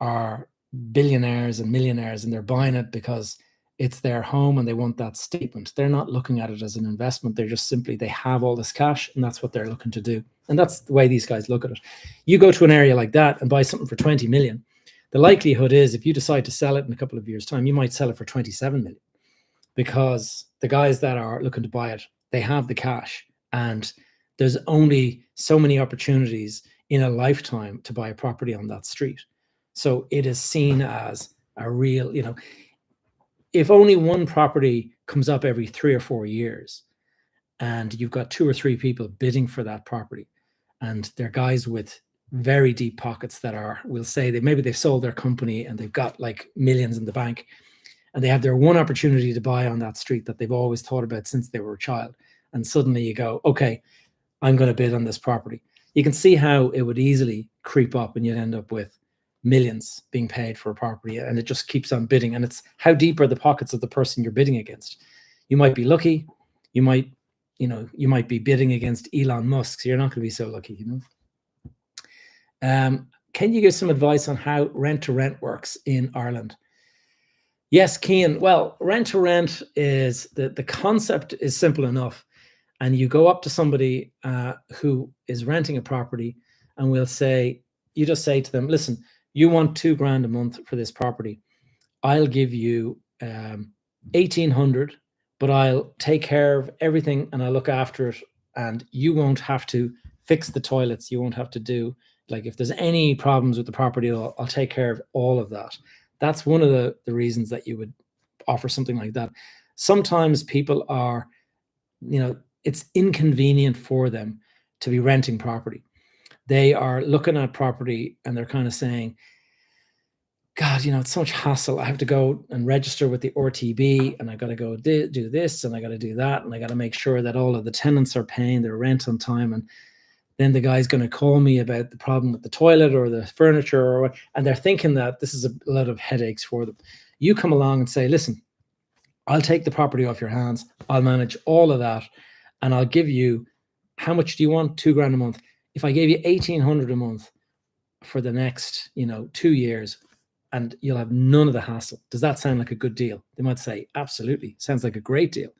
are billionaires and millionaires, and they're buying it because it's their home and they want that statement. They're not looking at it as an investment. They're just simply, they have all this cash and that's what they're looking to do. And that's the way these guys look at it. You go to an area like that and buy something for 20 million. The likelihood is if you decide to sell it in a couple of years' time, you might sell it for 27 million, because the guys that are looking to buy it, they have the cash, and there's only so many opportunities in a lifetime to buy a property on that street. So it is seen as a real, you know, if only one property comes up every 3 or 4 years and you've got 2 or 3 people bidding for that property, and they're guys with very deep pockets that are, we'll say maybe they've sold their company and they've got like millions in the bank, and they have their one opportunity to buy on that street that they've always thought about since they were a child. And suddenly you go, okay, I'm going to bid on this property. You can see how it would easily creep up and you'd end up with millions being paid for a property, and it just keeps on bidding. And it's how deep are the pockets of the person you're bidding against. You might be lucky. You might be bidding against Elon Musk. So you're not going to be so lucky, you know. Can you give some advice on how rent to rent works in Ireland? Yes, Cian. Well, rent to rent is the concept is simple enough. And you go up to somebody who is renting a property, and you just say to them, listen, you want $2,000 a month for this property. I'll give you 1,800, but I'll take care of everything and I'll look after it. And you won't have to fix the toilets. You won't have to do, like, if there's any problems with the property, I'll take care of all of that. That's one of the reasons that you would offer something like that. Sometimes people are, it's inconvenient for them to be renting property. They are looking at property and they're kind of saying, God, it's so much hassle. I have to go and register with the RTB, and I got to go do this, and I got to do that, and I got to make sure that all of the tenants are paying their rent on time. And then the guy's going to call me about the problem with the toilet or the furniture or what, and they're thinking that this is a lot of headaches for them. You come along and say, listen, I'll take the property off your hands. I'll manage all of that. And I'll give you, how much do you want? $2,000 a month. If I gave you 1,800 a month for the next, 2 years, and you'll have none of the hassle. Does that sound like a good deal? They might say, absolutely, sounds like a great deal.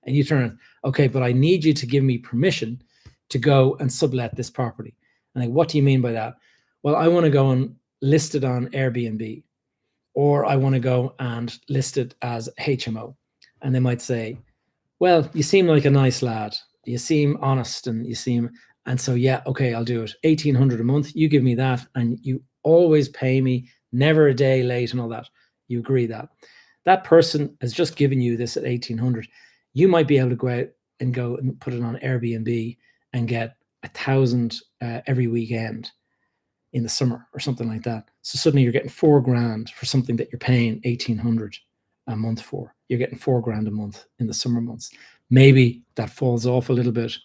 And you turn, okay, but I need you to give me permission to go and sublet this property. And like, what do you mean by that? Well, I want to go and list it on Airbnb, or I want to go and list it as HMO. And they might say, well, you seem like a nice lad. You seem honest, and so, yeah, okay, I'll do it. 1,800 a month. You give me that, and you always pay me, never a day late and all that. You agree that person has just given you this at 1,800. You might be able to go and put it on Airbnb and get 1,000 every weekend in the summer or something like that. So suddenly you're getting $4,000 for something that you're paying 1,800 a month for. You're getting $4,000 a month in the summer months. Maybe that falls off a little bit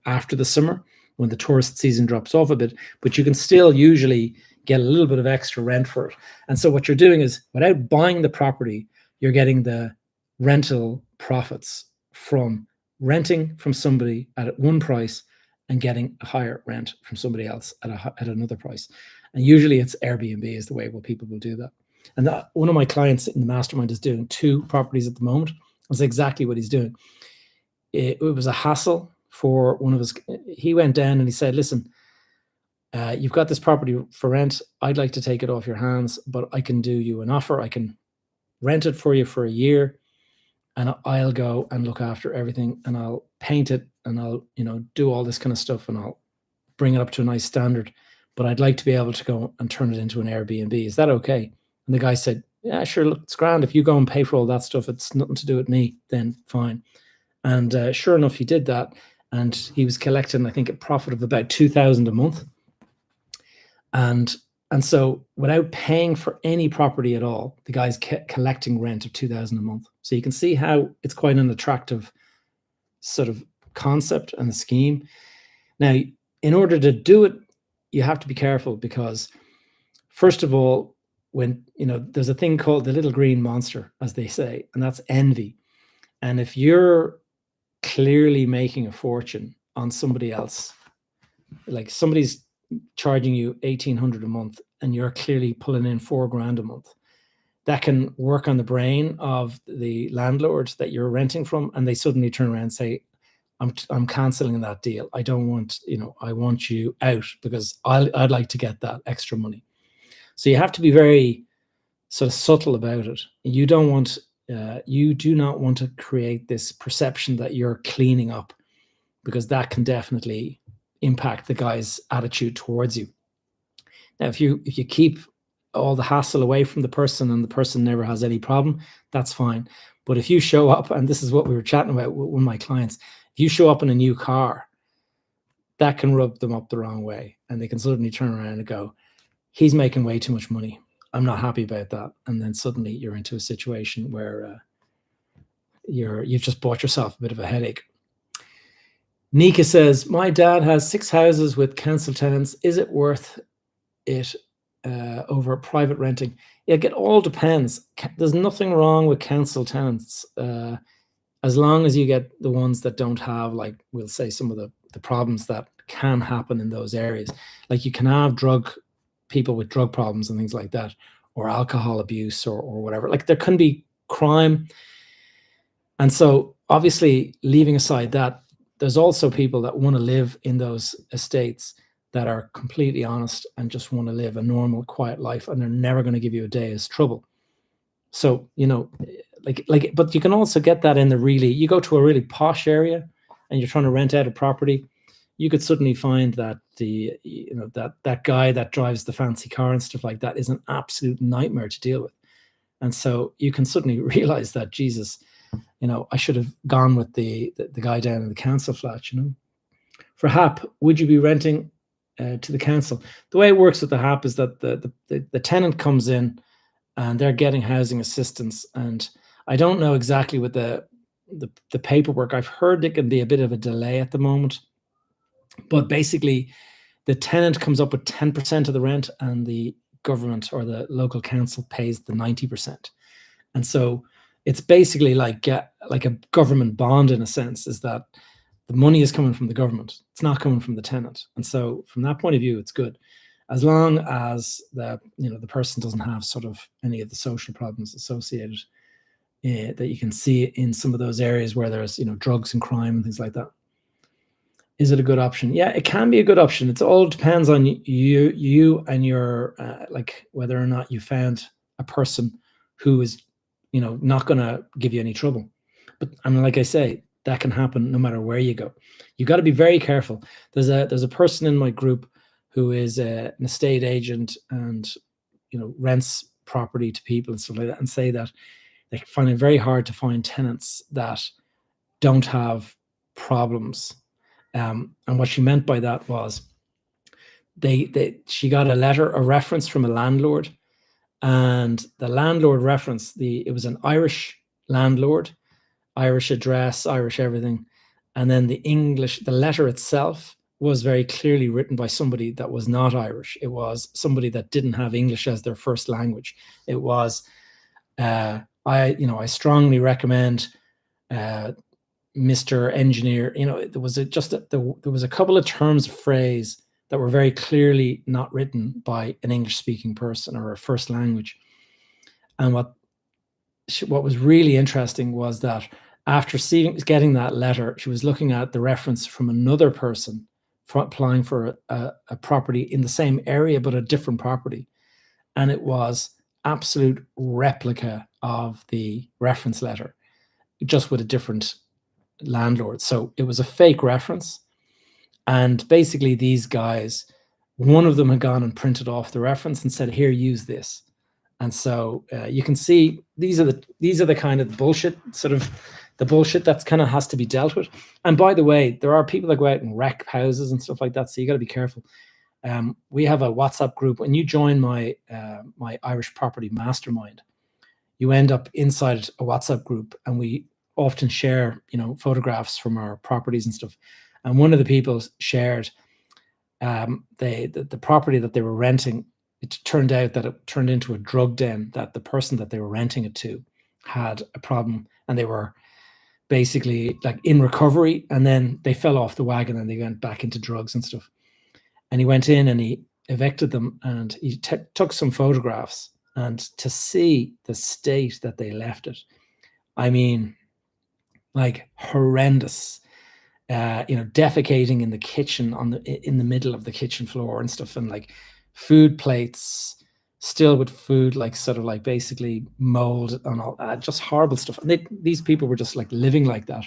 after the summer when the tourist season drops off a bit, but you can still usually get a little bit of extra rent for it. And so what you're doing is, without buying the property, you're getting the rental profits from renting from somebody at one price and getting a higher rent from somebody else at another price. And usually it's Airbnb is the way where people will do that. And one of my clients in the mastermind is doing 2 properties at the moment. That's exactly what he's doing. It was a hassle for one of his. He went down and he said, listen, you've got this property for rent. I'd like to take it off your hands, but I can do you an offer. I can rent it for you for a year, and I'll go and look after everything, and I'll paint it, and I'll, do all this kind of stuff, and I'll bring it up to a nice standard. But I'd like to be able to go and turn it into an Airbnb. Is that okay? And the guy said, yeah, sure, look, it's grand. If you go and pay for all that stuff, it's nothing to do with me, then fine. And sure enough, he did that. And he was collecting, I think, a profit of about 2,000 a month. And so without paying for any property at all, the guy's collecting rent of 2,000 a month. So you can see how it's quite an attractive sort of concept and a scheme. Now, in order to do it, you have to be careful because, first of all, when there's a thing called the little green monster, as they say, and that's envy. And if you're clearly making a fortune on somebody else, like somebody's charging you 1,800 a month and you're clearly pulling in $4,000 a month, that can work on the brain of the landlord that you're renting from, and they suddenly turn around and say, I'm canceling that deal. I don't want, I want you out because I'd like to get that extra money. So you have to be very sort of subtle about it. You do not want to create this perception that you're cleaning up, because that can definitely impact the guy's attitude towards you. Now, if you keep all the hassle away from the person and the person never has any problem, that's fine. But if you show up, and this is what we were chatting about with one of my clients, if you show up in a new car, that can rub them up the wrong way, and they can suddenly turn around and go, he's making way too much money. I'm not happy about that. And then suddenly you're into a situation where you've just bought yourself a bit of a headache. Nika says, my dad has 6 houses with council tenants. Is it worth it over private renting? Yeah, it all depends. There's nothing wrong with council tenants as long as you get the ones that don't have, like, we'll say, some of the problems that can happen in those areas. Like, you can have people with drug problems and things like that, or alcohol abuse or whatever. Like, there can be crime. And so obviously, leaving aside that, there's also people that want to live in those estates that are completely honest and just want to live a normal, quiet life, and they're never going to give you a day's trouble. So, but you can also get that in you go to a really posh area and you're trying to rent out a property, you could suddenly find that that guy that drives the fancy car and stuff like that is an absolute nightmare to deal with. And so you can suddenly realize that, Jesus, I should have gone with the guy down in the council flat. For HAP, would you be renting to the council? The way it works with the HAP is that the tenant comes in and they're getting housing assistance. And I don't know exactly with the paperwork. I've heard it can be a bit of a delay at the moment. But basically, the tenant comes up with 10% of the rent, and the government or the local council pays the 90%. And so it's basically like a government bond in a sense, is that the money is coming from the government. It's not coming from the tenant. And so from that point of view, it's good. as long as the person doesn't have sort of any of the social problems associated that you can see in some of those areas where there's drugs and crime and things like that. Is it a good option? Yeah, it can be a good option. It all depends on you and your like whether or not you found a person who is not going to give you any trouble. But like I say, that can happen no matter where you go. You got to be very careful. There's a person in my group who is an estate agent and rents property to people and stuff like that, and say that they find it very hard to find tenants that don't have problems. And what she meant by that was she got a reference from a landlord, and the landlord reference, it was an Irish landlord, Irish address, Irish everything. And then the letter itself was very clearly written by somebody that was not Irish. It was somebody that didn't have English as their first language. It was, I strongly recommend Mr. Engineer. There was a couple of terms of phrase that were very clearly not written by an English-speaking person or a first language. And what was really interesting was that after getting that letter, she was looking at the reference from another person applying for a property in the same area but a different property, and it was absolute replica of the reference letter, just with a different landlord. So it was a fake reference, and basically these guys, one of them had gone and printed off the reference and said, "Here, use this." And so you can see these are the kind of bullshit, sort of the bullshit that's kind of has to be dealt with. And by the way, there are people that go out and wreck houses and stuff like that, so you got to be careful. We have a WhatsApp group. When you join my my Irish Property Mastermind, you end up inside a WhatsApp group, and we often share photographs from our properties and stuff. And one of the people shared the property that they were renting. It turned out that it turned into a drug den, that the person that they were renting it to had a problem, and they were basically like in recovery, and then they fell off the wagon and they went back into drugs and stuff. And he went in and he evicted them, and he took some photographs, and to see the state that they left it, I mean, like horrendous. Defecating in the kitchen in the middle of the kitchen floor and stuff, and like food plates still with food, like sort of like basically mold and all that, just horrible stuff. And these people were just like living like that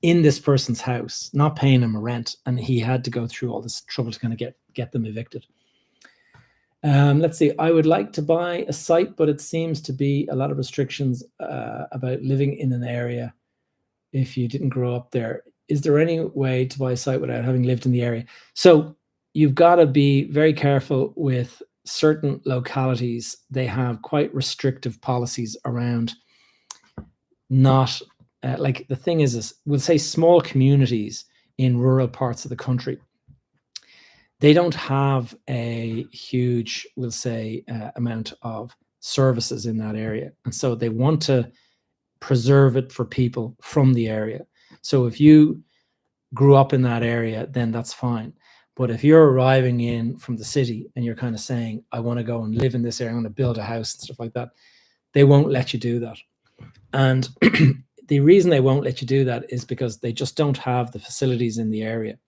in this person's house, not paying him a rent, and he had to go through all this trouble to kind of get them evicted. Let's see. I would like to buy a site, but it seems to be a lot of restrictions about living in an area if you didn't grow up there. Is there any way to buy a site without having lived in the area? So you've got to be very careful with certain localities. They have quite restrictive policies around not, like the thing is we'll say small communities in rural parts of the country. They don't have a huge, we'll say, amount of services in that area. And so they want to preserve it for people from the area. So if you grew up in that area, then that's fine. But if you're arriving in from the city and you're kind of saying, I want to go and live in this area, I want to build a house and stuff like that, they won't let you do that. And the reason they won't let you do that is because they just don't have the facilities in the area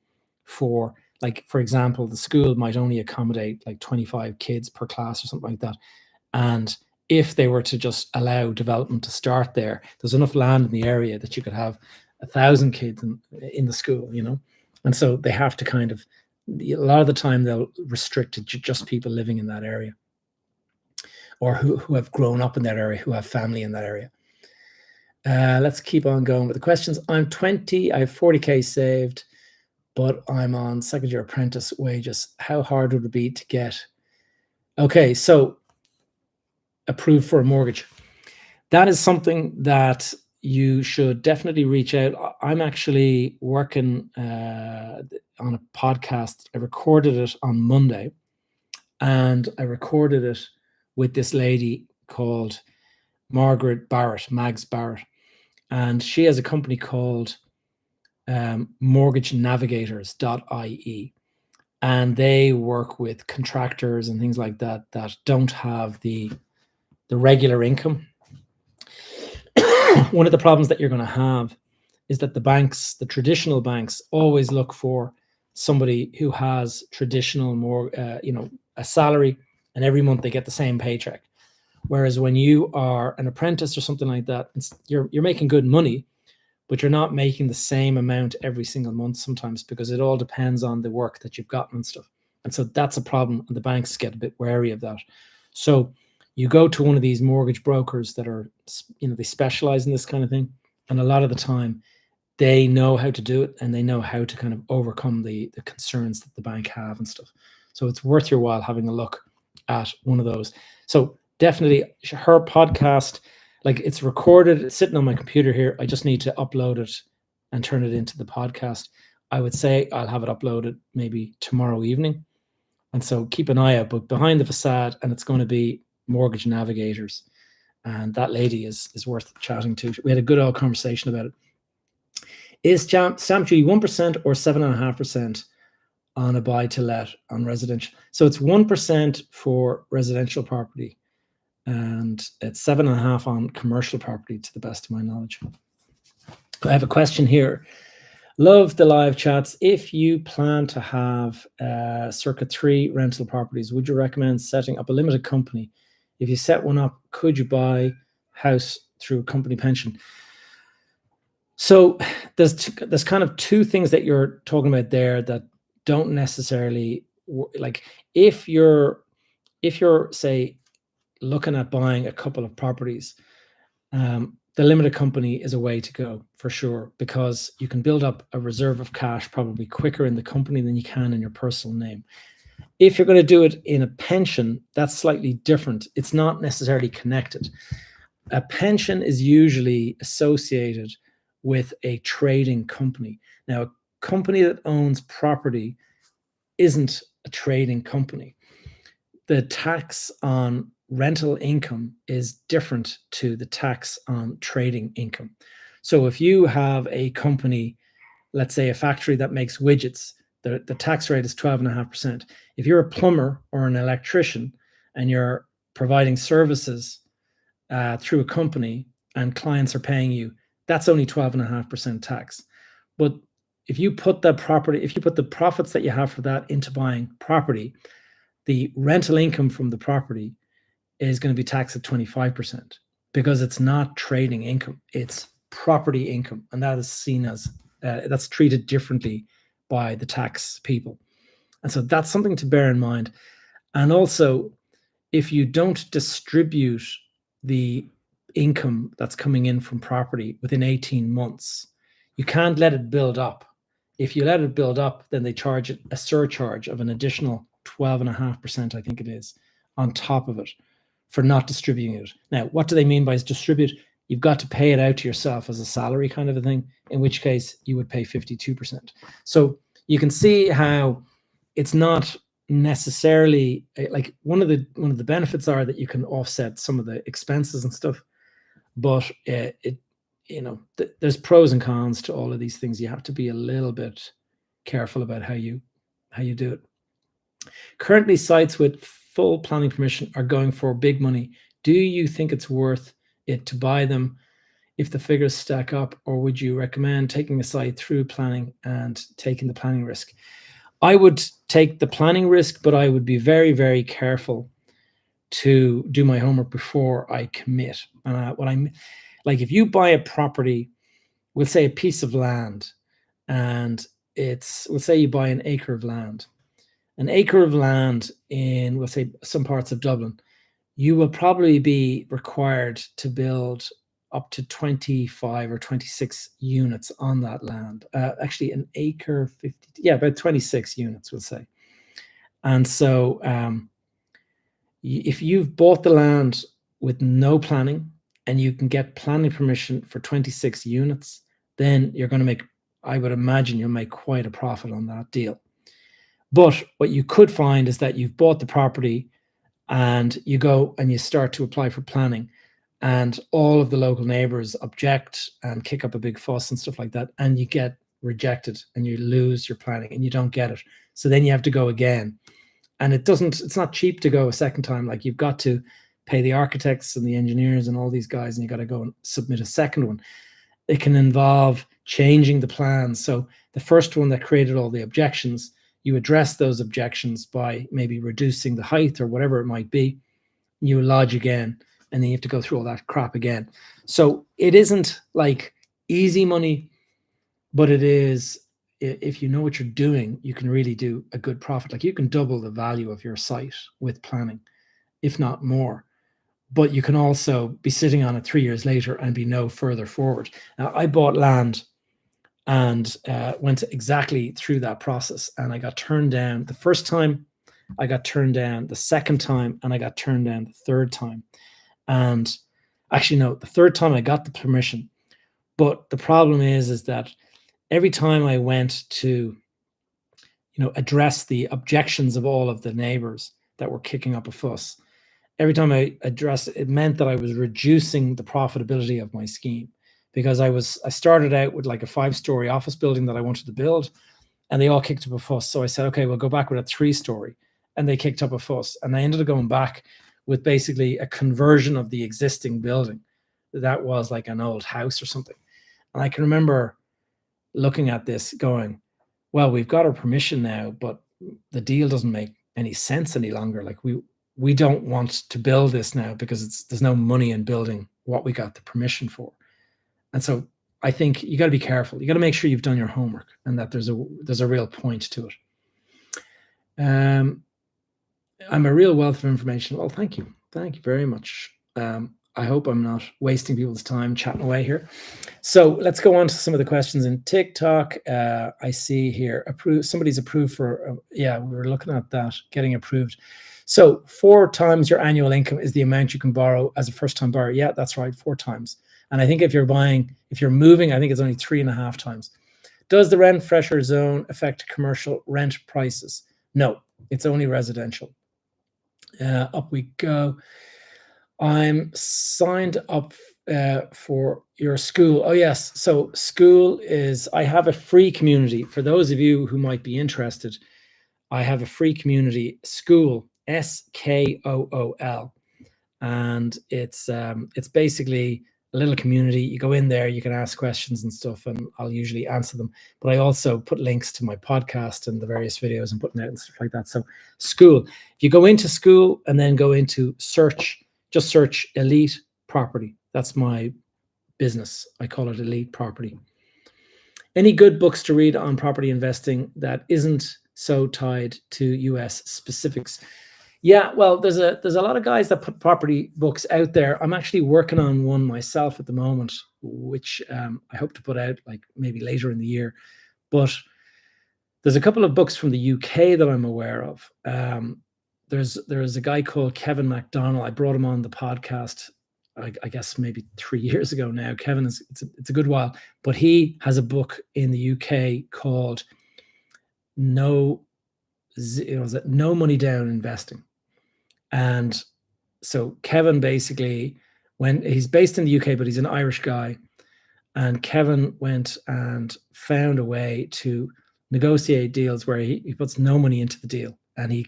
for, like, for example, the school might only accommodate like 25 kids per class or something like that. And if they were to just allow development to start there, there's enough land in the area that you could have 1,000 kids in the school, and so they have to kind of, a lot of the time they'll restrict it to just people living in that area, or who have grown up in that area, who have family in that area. Let's keep on going with the questions. I'm 20, I have 40k saved, but I'm on second year apprentice wages. How hard would it be to get? Okay, so approved for a mortgage. That is something that you should definitely reach out. I'm actually working on a podcast. I recorded it on Monday, and I recorded it with this lady called Margaret Barrett, Mags Barrett, and she has a company called mortgagenavigators.ie. and they work with contractors and things like that that don't have the regular income. One of the problems that you're going to have is that the banks, the traditional banks, always look for somebody who has traditional more, a salary, and every month they get the same paycheck. Whereas when you are an apprentice or something like that, you're making good money, but you're not making the same amount every single month sometimes, because it all depends on the work that you've gotten and stuff. And so that's a problem, and the banks get a bit wary of that. So you go to one of these mortgage brokers that are, they specialize in this kind of thing. And a lot of the time they know how to do it, and they know how to kind of overcome the concerns that the bank have and stuff. So it's worth your while having a look at one of those. So definitely her podcast, like, it's recorded, it's sitting on my computer here. I just need to upload it and turn it into the podcast. I would say I'll have it uploaded maybe tomorrow evening. And so keep an eye out. But Behind the Facade, and it's going to be Mortgage Navigators. And that lady is worth chatting to. We had a good old conversation about it. Is stamp duty 1% or 7.5% on a buy-to-let on residential? So it's 1% for residential property, and it's 7.5% on commercial property, to the best of my knowledge. I have a question here. Love the live chats. If you plan to have circa 3 rental properties, would you recommend setting up a limited company? If you set one up, could you buy house through a company pension? So there's kind of 2 things that you're talking about there that don't necessarily, like, if you're say looking at buying a couple of properties, the limited company is a way to go for sure, because you can build up a reserve of cash probably quicker in the company than you can in your personal name. If you're going to do it in a pension, that's slightly different. It's not necessarily connected. A pension is usually associated with a trading company. Now, a company that owns property isn't a trading company. The tax on rental income is different to the tax on trading income. So if you have a company, let's say a factory that makes widgets, the tax rate is 12.5%. If you're a plumber or an electrician and you're providing services through a company and clients are paying you, that's only 12.5% tax. But if you put the profits that you have for that into buying property, the rental income from the property is going to be taxed at 25%, because it's not trading income, it's property income, and that is seen as that's treated differently by the tax people. And so that's something to bear in mind. And also, if you don't distribute the income that's coming in from property within 18 months, you can't let it build up. If you let it build up, then they charge it a surcharge of an additional 12.5%, I think it is, on top of it for not distributing it. Now, what do they mean by distribute? You've got to pay it out to yourself as a salary kind of a thing, in which case you would pay 52%. So you can see how it's not necessarily, like, one of the benefits are that you can offset some of the expenses and stuff, but there's pros and cons to all of these things. You have to be a little bit careful about how you do it. Currently, sites with full planning permission are going for big money. Do you think it's worth it to buy them if the figures stack up, or would you recommend taking a site through planning and taking the planning risk? I would take the planning risk, but I would be very, very careful to do my homework before I commit. And if you buy a property, we'll say a piece of land, and we'll say you buy an acre of land. An acre of land in, we'll say, some parts of Dublin, you will probably be required to build up to 25 or 26 units on that land. Actually, an acre, about 26 units, we'll say. And so if you've bought the land with no planning and you can get planning permission for 26 units, then you're going to make, I would imagine you'll make quite a profit on that deal. But what you could find is that you've bought the property and you go and you start to apply for planning, and all of the local neighbors object and kick up a big fuss and stuff like that, and you get rejected and you lose your planning and you don't get it. So then you have to go again. And it's not cheap to go a second time. Like, you've got to pay the architects and the engineers and all these guys, and you got to go and submit a second one. It can involve changing the plans. So the first one that created all the objections, you address those objections by maybe reducing the height or whatever it might be. You lodge again, and then you have to go through all that crap again. So it isn't like easy money, but it is, if you know what you're doing, you can really do a good profit. Like, you can double the value of your site with planning, if not more. But you can also be sitting on it 3 years later and be no further forward. Now, I bought land and went exactly through that process, and I got turned down the first time, I got turned down the second time, and I got turned down the third time. And actually, no, the third time I got the permission. But the problem is that every time I went to, address the objections of all of the neighbors that were kicking up a fuss, every time I addressed it, it meant that I was reducing the profitability of my scheme, because I started out with like a 5-story office building that I wanted to build, and they all kicked up a fuss. So I said, okay, we'll go back with a 3-story, and they kicked up a fuss. And I ended up going back with basically a conversion of the existing building that was like an old house or something. And I can remember looking at this going, well, we've got our permission now, but the deal doesn't make any sense any longer. Like, we don't want to build this now because there's no money in building what we got the permission for. And so I think you got to be careful. You got to make sure you've done your homework and that there's a real point to it. I'm a real wealth of information. Well, thank you. Thank you very much. I hope I'm not wasting people's time chatting away here. So let's go on to some of the questions in TikTok. I see here, somebody's approved for, yeah, we were looking at that, getting approved. So 4 times your annual income is the amount you can borrow as a first-time buyer. Yeah, that's right, 4 times. And I think if you're moving, I think it's only 3.5 times. Does the rent pressure zone affect commercial rent prices? No, it's only residential. Up we go. I'm signed up for your school. Oh yes, so school is, I have a free community. For those of you who might be interested, I have a free community, School, SKOOL, and it's basically a little community. You go in there, you can ask questions and stuff, and I'll usually answer them. But I also put links to my podcast and the various videos I'm putting out and stuff like that. So School, if you go into School and then go into search, just search Elite Property. That's my business. I call it Elite Property. Any good books to read on property investing that isn't so tied to US specifics? Yeah, well, there's a lot of guys that put property books out there. I'm actually working on one myself at the moment, which I hope to put out like maybe later in the year. But there's a couple of books from the UK that I'm aware of. There's a guy called Kevin MacDonald. I brought him on the podcast, I guess maybe 3 years ago now. Kevin it's a good while, but he has a book in the UK called No Money Down Investing. And so Kevin basically he's based in the UK, but he's an Irish guy. And Kevin went and found a way to negotiate deals where he puts no money into the deal, and he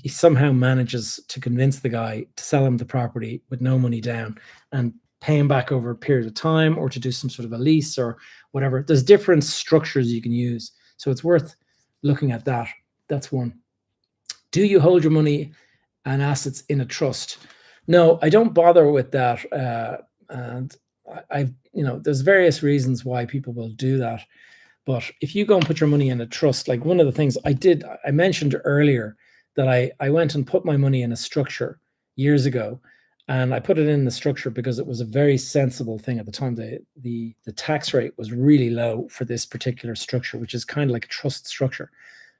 somehow manages to convince the guy to sell him the property with no money down and pay him back over a period of time, or to do some sort of a lease or whatever. There's different structures you can use. So it's worth looking at that. That's one. Do you hold your money and assets in a trust? No, I don't bother with that. And there's various reasons why people will do that. But if you go and put your money in a trust, like one of the things I mentioned earlier that I went and put my money in a structure years ago, and I put it in the structure because it was a very sensible thing at the time. The tax rate was really low for this particular structure, which is kind of like a trust structure.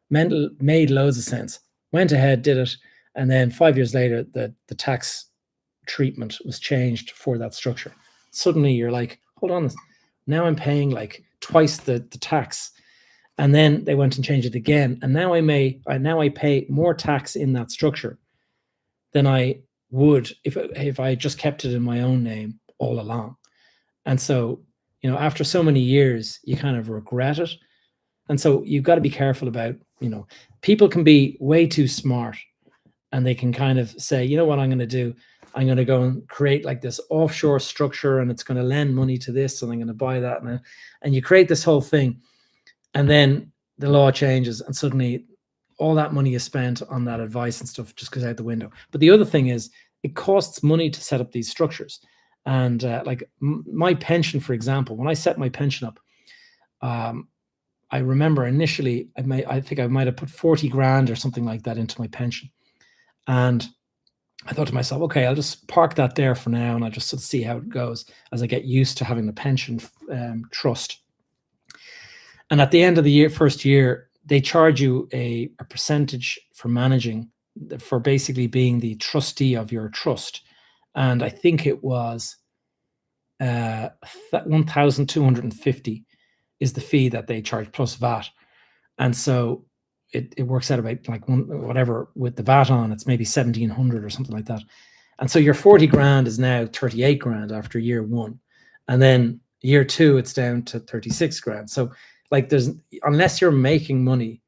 Made loads of sense. Went ahead, did it, and then 5 years later, the tax treatment was changed for that structure. Suddenly you're like, hold on, now I'm paying like twice the tax. And then they went and changed it again. And now I pay more tax in that structure than I would if I just kept it in my own name all along. And so, you know, after so many years, you kind of regret it. And so you've got to be careful about, you know, people can be way too smart and they can kind of say, you know what I'm going to do? I'm going to go and create like this offshore structure and it's going to lend money to this and I'm going to buy that. And you create this whole thing. And then the law changes and suddenly all that money is spent on that advice and stuff just goes out the window. But the other thing is it costs money to set up these structures. And like my pension, for example, when I set my pension up, I remember initially I think I might have put 40 grand or something like that into my pension. And I thought to myself, okay, I'll just park that there for now and I'll just sort of see how it goes as I get used to having the pension trust. And at the end of the year, first year, they charge you a percentage for managing, for basically being the trustee of your trust. And I think it was 1,250 is the fee that they charge plus VAT. And so it works out about like whatever with the VAT on, it's maybe 1,700 or something like that. And so your 40 grand is now 38 grand after year one. And then year two, it's down to 36 grand. So like unless you're making money,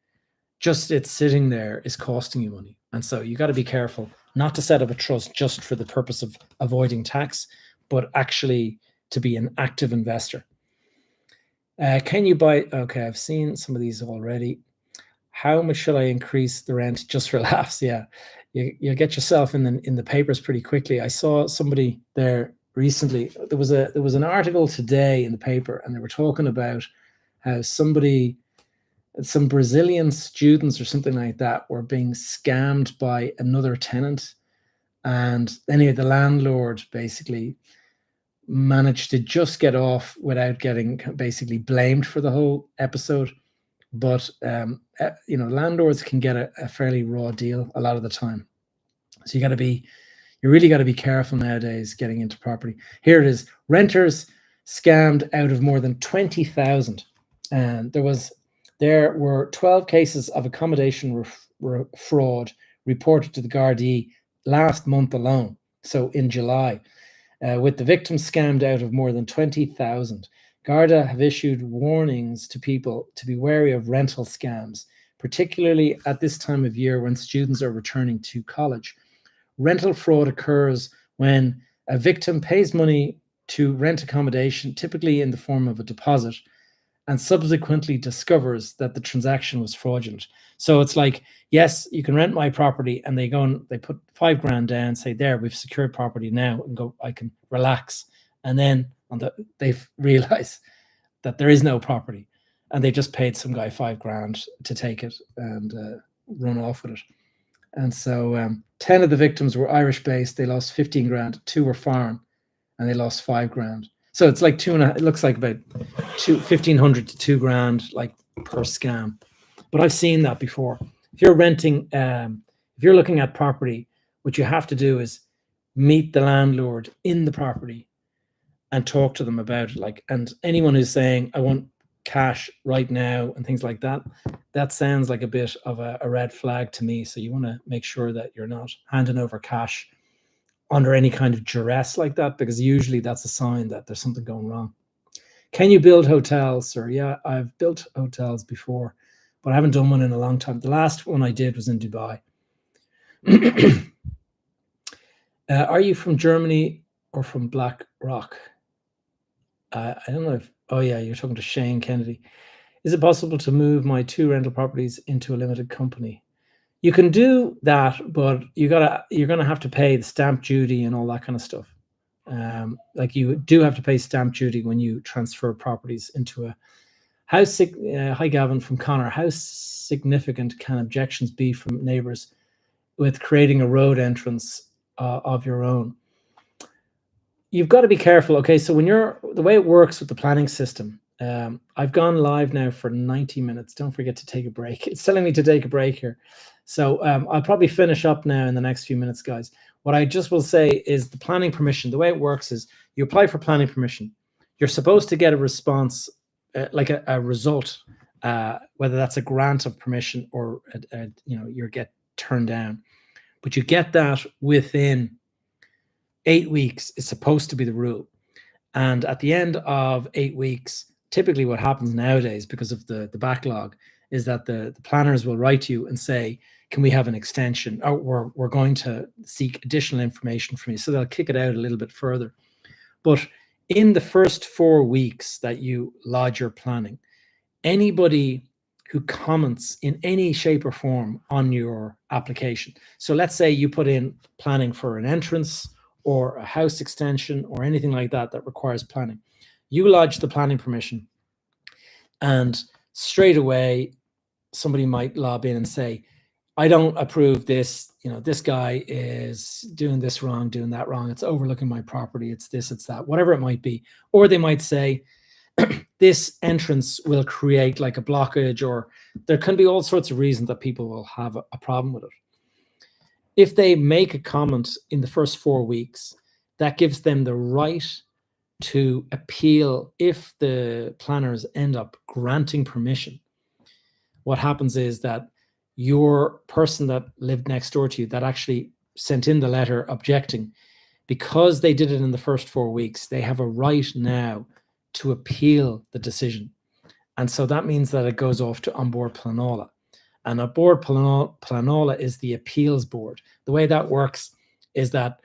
just it's sitting there is costing you money. And so you got to be careful not to set up a trust just for the purpose of avoiding tax, but actually to be an active investor. Can you buy? Okay, I've seen some of these already. How much should I increase the rent just for laughs? Yeah, you get yourself in the papers pretty quickly. I saw somebody there recently. There was an article today in the paper, and they were talking about how some Brazilian students or something like that were being scammed by another tenant, and anyway, the landlord basically managed to just get off without getting basically blamed for the whole episode. But you know, landlords can get a fairly raw deal a lot of the time. So you really got to be careful nowadays getting into property. Here it is: renters scammed out of more than 20,000, and there were 12 cases of accommodation fraud reported to the Gardaí last month alone. So in July. With the victims scammed out of more than 20,000. Garda have issued warnings to people to be wary of rental scams, particularly at this time of year when students are returning to college. Rental fraud occurs when a victim pays money to rent accommodation, typically in the form of a deposit, and subsequently discovers that the transaction was fraudulent. So it's like, yes, you can rent my property, and they go and they put 5 grand down, say, there, we've secured property now, and go, I can relax. And then they realize that there is no property, and they just paid some guy 5 grand to take it and run off with it. And so 10 of the victims were Irish based. They lost 15 grand. 2 were foreign, and they lost 5 grand. So it's like it looks like about 1,500 to 2 grand, like per scam. But I've seen that before. If you're renting, if you're looking at property, what you have to do is meet the landlord in the property and talk to them about it. Like, and anyone who's saying, I want cash right now and things like that, that sounds like a bit of a red flag to me. So you want to make sure that you're not handing over cash under any kind of duress like that, because usually that's a sign that there's something going wrong. Can you build hotels, sir? Yeah, I've built hotels before, but I haven't done one in a long time. The last one I did was in Dubai. Are you from Germany or from Black Rock? I don't know if, oh yeah, you're talking to Shane Kennedy. Is it possible to move my 2 rental properties into a limited company? You can do that, but you're gonna have to pay the stamp duty and all that kind of stuff. Like you do have to pay stamp duty when you transfer properties into a house. Hi, Gavin from Connor. How significant can objections be from neighbours with creating a road entrance of your own? You've got to be careful. Okay, so the way it works with the planning system, I've gone live now for 90 minutes. Don't forget to take a break. It's telling me to take a break here. So I'll probably finish up now in the next few minutes, guys. What I just will say is the planning permission, the way it works is you apply for planning permission. You're supposed to get a response, like a result, whether that's a grant of permission or, you get turned down. But you get that within 8 weeks is supposed to be the rule. And at the end of 8 weeks, typically what happens nowadays, because of the backlog, is that the planners will write to you and say, can we have an extension? Or we're going to seek additional information from you. So they'll kick it out a little bit further. But in the first 4 weeks that you lodge your planning, anybody who comments in any shape or form on your application. So let's say you put in planning for an entrance or a house extension or anything like that that requires planning. You lodge the planning permission, and straight away somebody might lob in and say, I don't approve this, this guy is doing this wrong, doing that wrong, it's overlooking my property, it's this, it's that, whatever it might be. Or they might say, this entrance will create like a blockage, or there can be all sorts of reasons that people will have a problem with it. If they make a comment in the first 4 weeks, that gives them the right to appeal. If the planners end up granting permission, what happens is that your person that lived next door to you that actually sent in the letter objecting, because they did it in the first 4 weeks, they have a right now to appeal the decision. And so that means that it goes off to An Bord Pleanála. And An Bord Pleanála is the appeals board. The way that works is that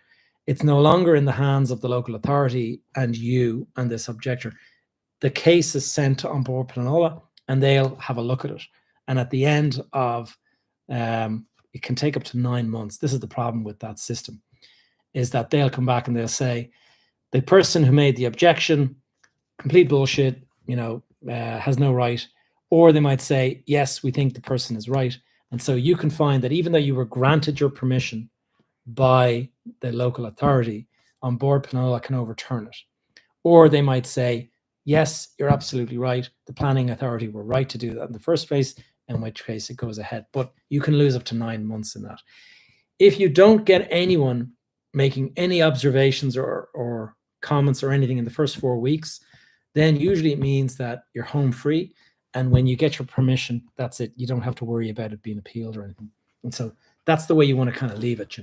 it's no longer in the hands of the local authority and you and this objector. The case is sent to An Bord Pleanála and they'll have a look at it. And at the end of, it can take up to 9 months. This is the problem with that system, is that they'll come back and they'll say, the person who made the objection, complete bullshit, has no right. Or they might say, yes, we think the person is right. And so you can find that even though you were granted your permission by the local authority, An Bord Pleanála can overturn it. Or they might say, yes, you're absolutely right, the planning authority were right to do that in the first place, in which case it goes ahead. But you can lose up to 9 months in that. If you don't get anyone making any observations or comments or anything in the first 4 weeks, then usually it means that you're home free. And when you get your permission, that's it. You don't have to worry about it being appealed or anything. And so that's the way you want to kind of leave it,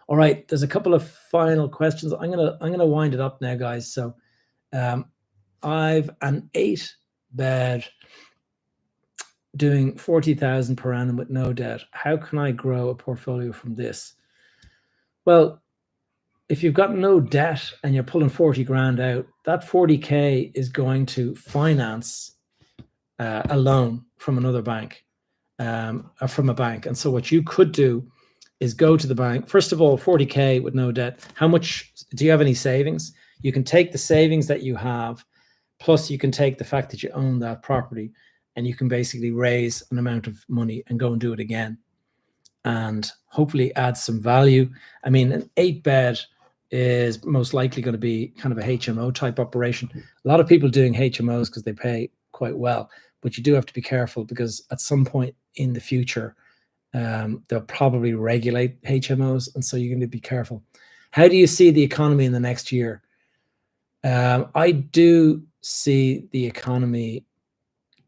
All right, there's a couple of final questions. I'm gonna wind it up now, guys. So I've an 8-bed doing 40,000 per annum with no debt. How can I grow a portfolio from this? Well, if you've got no debt and you're pulling 40 grand out, that 40K is going to finance a loan from another bank, or from a bank. And so what you could do is go to the bank. First of all, 40K with no debt. How much, do you have any savings? You can take the savings that you have, plus you can take the fact that you own that property, and you can basically raise an amount of money and go and do it again and hopefully add some value. I mean, an 8-bed is most likely going to be kind of a HMO type operation. A lot of people doing HMOs because they pay quite well, but you do have to be careful, because at some point in the future, they'll probably regulate HMOs, and so you're going to be careful. How do you see the economy in the next year? I do see the economy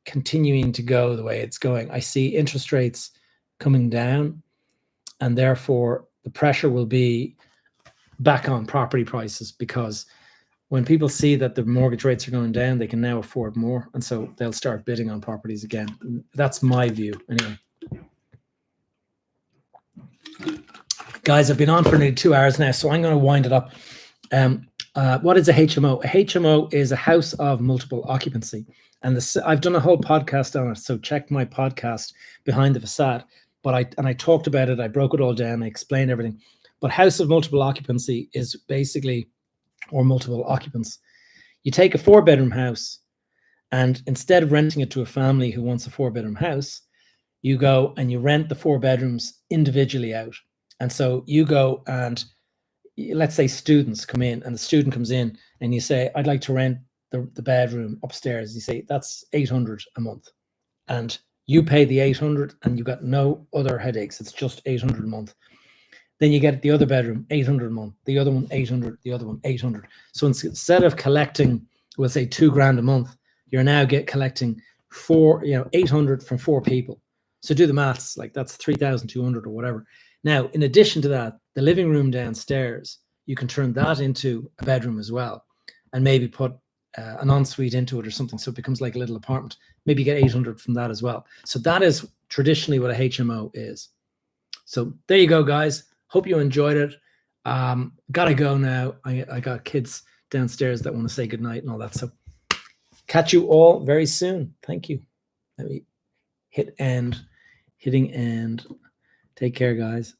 continuing to go the way it's going. I see interest rates coming down, and therefore the pressure will be back on property prices, because when people see that the mortgage rates are going down, they can now afford more, and so they'll start bidding on properties again. That's my view anyway. Guys, I've been on for nearly 2 hours now, so I'm going to wind it up. What is a HMO? A HMO is a house of multiple occupancy. And I've done a whole podcast on it, so check my podcast, Behind the Facade. But I talked about it, I broke it all down, I explained everything. But house of multiple occupancy is basically, or multiple occupants. You take a 4-bedroom house, and instead of renting it to a family who wants a 4-bedroom house, you go and you rent the 4 bedrooms individually out. And so you go and, let's say students come in, and the student comes in and you say, I'd like to rent the bedroom upstairs. You say, that's 800 a month. And you pay the 800 and you got no other headaches. It's just 800 a month. Then you get the other bedroom, 800 a month, the other one, 800, the other one, 800. So instead of collecting, we'll say 2 grand a month, you're now collecting 800 from 4 people. So do the maths, like that's 3,200 or whatever. Now, in addition to that, the living room downstairs, you can turn that into a bedroom as well. and maybe put an ensuite into it or something, so it becomes like a little apartment. Maybe get 800 from that as well. So that is traditionally what a HMO is. So there you go, guys. Hope you enjoyed it. Gotta go now. I got kids downstairs that want to say goodnight and all that. So catch you all very soon. Thank you. Let me hitting end. Take care, guys.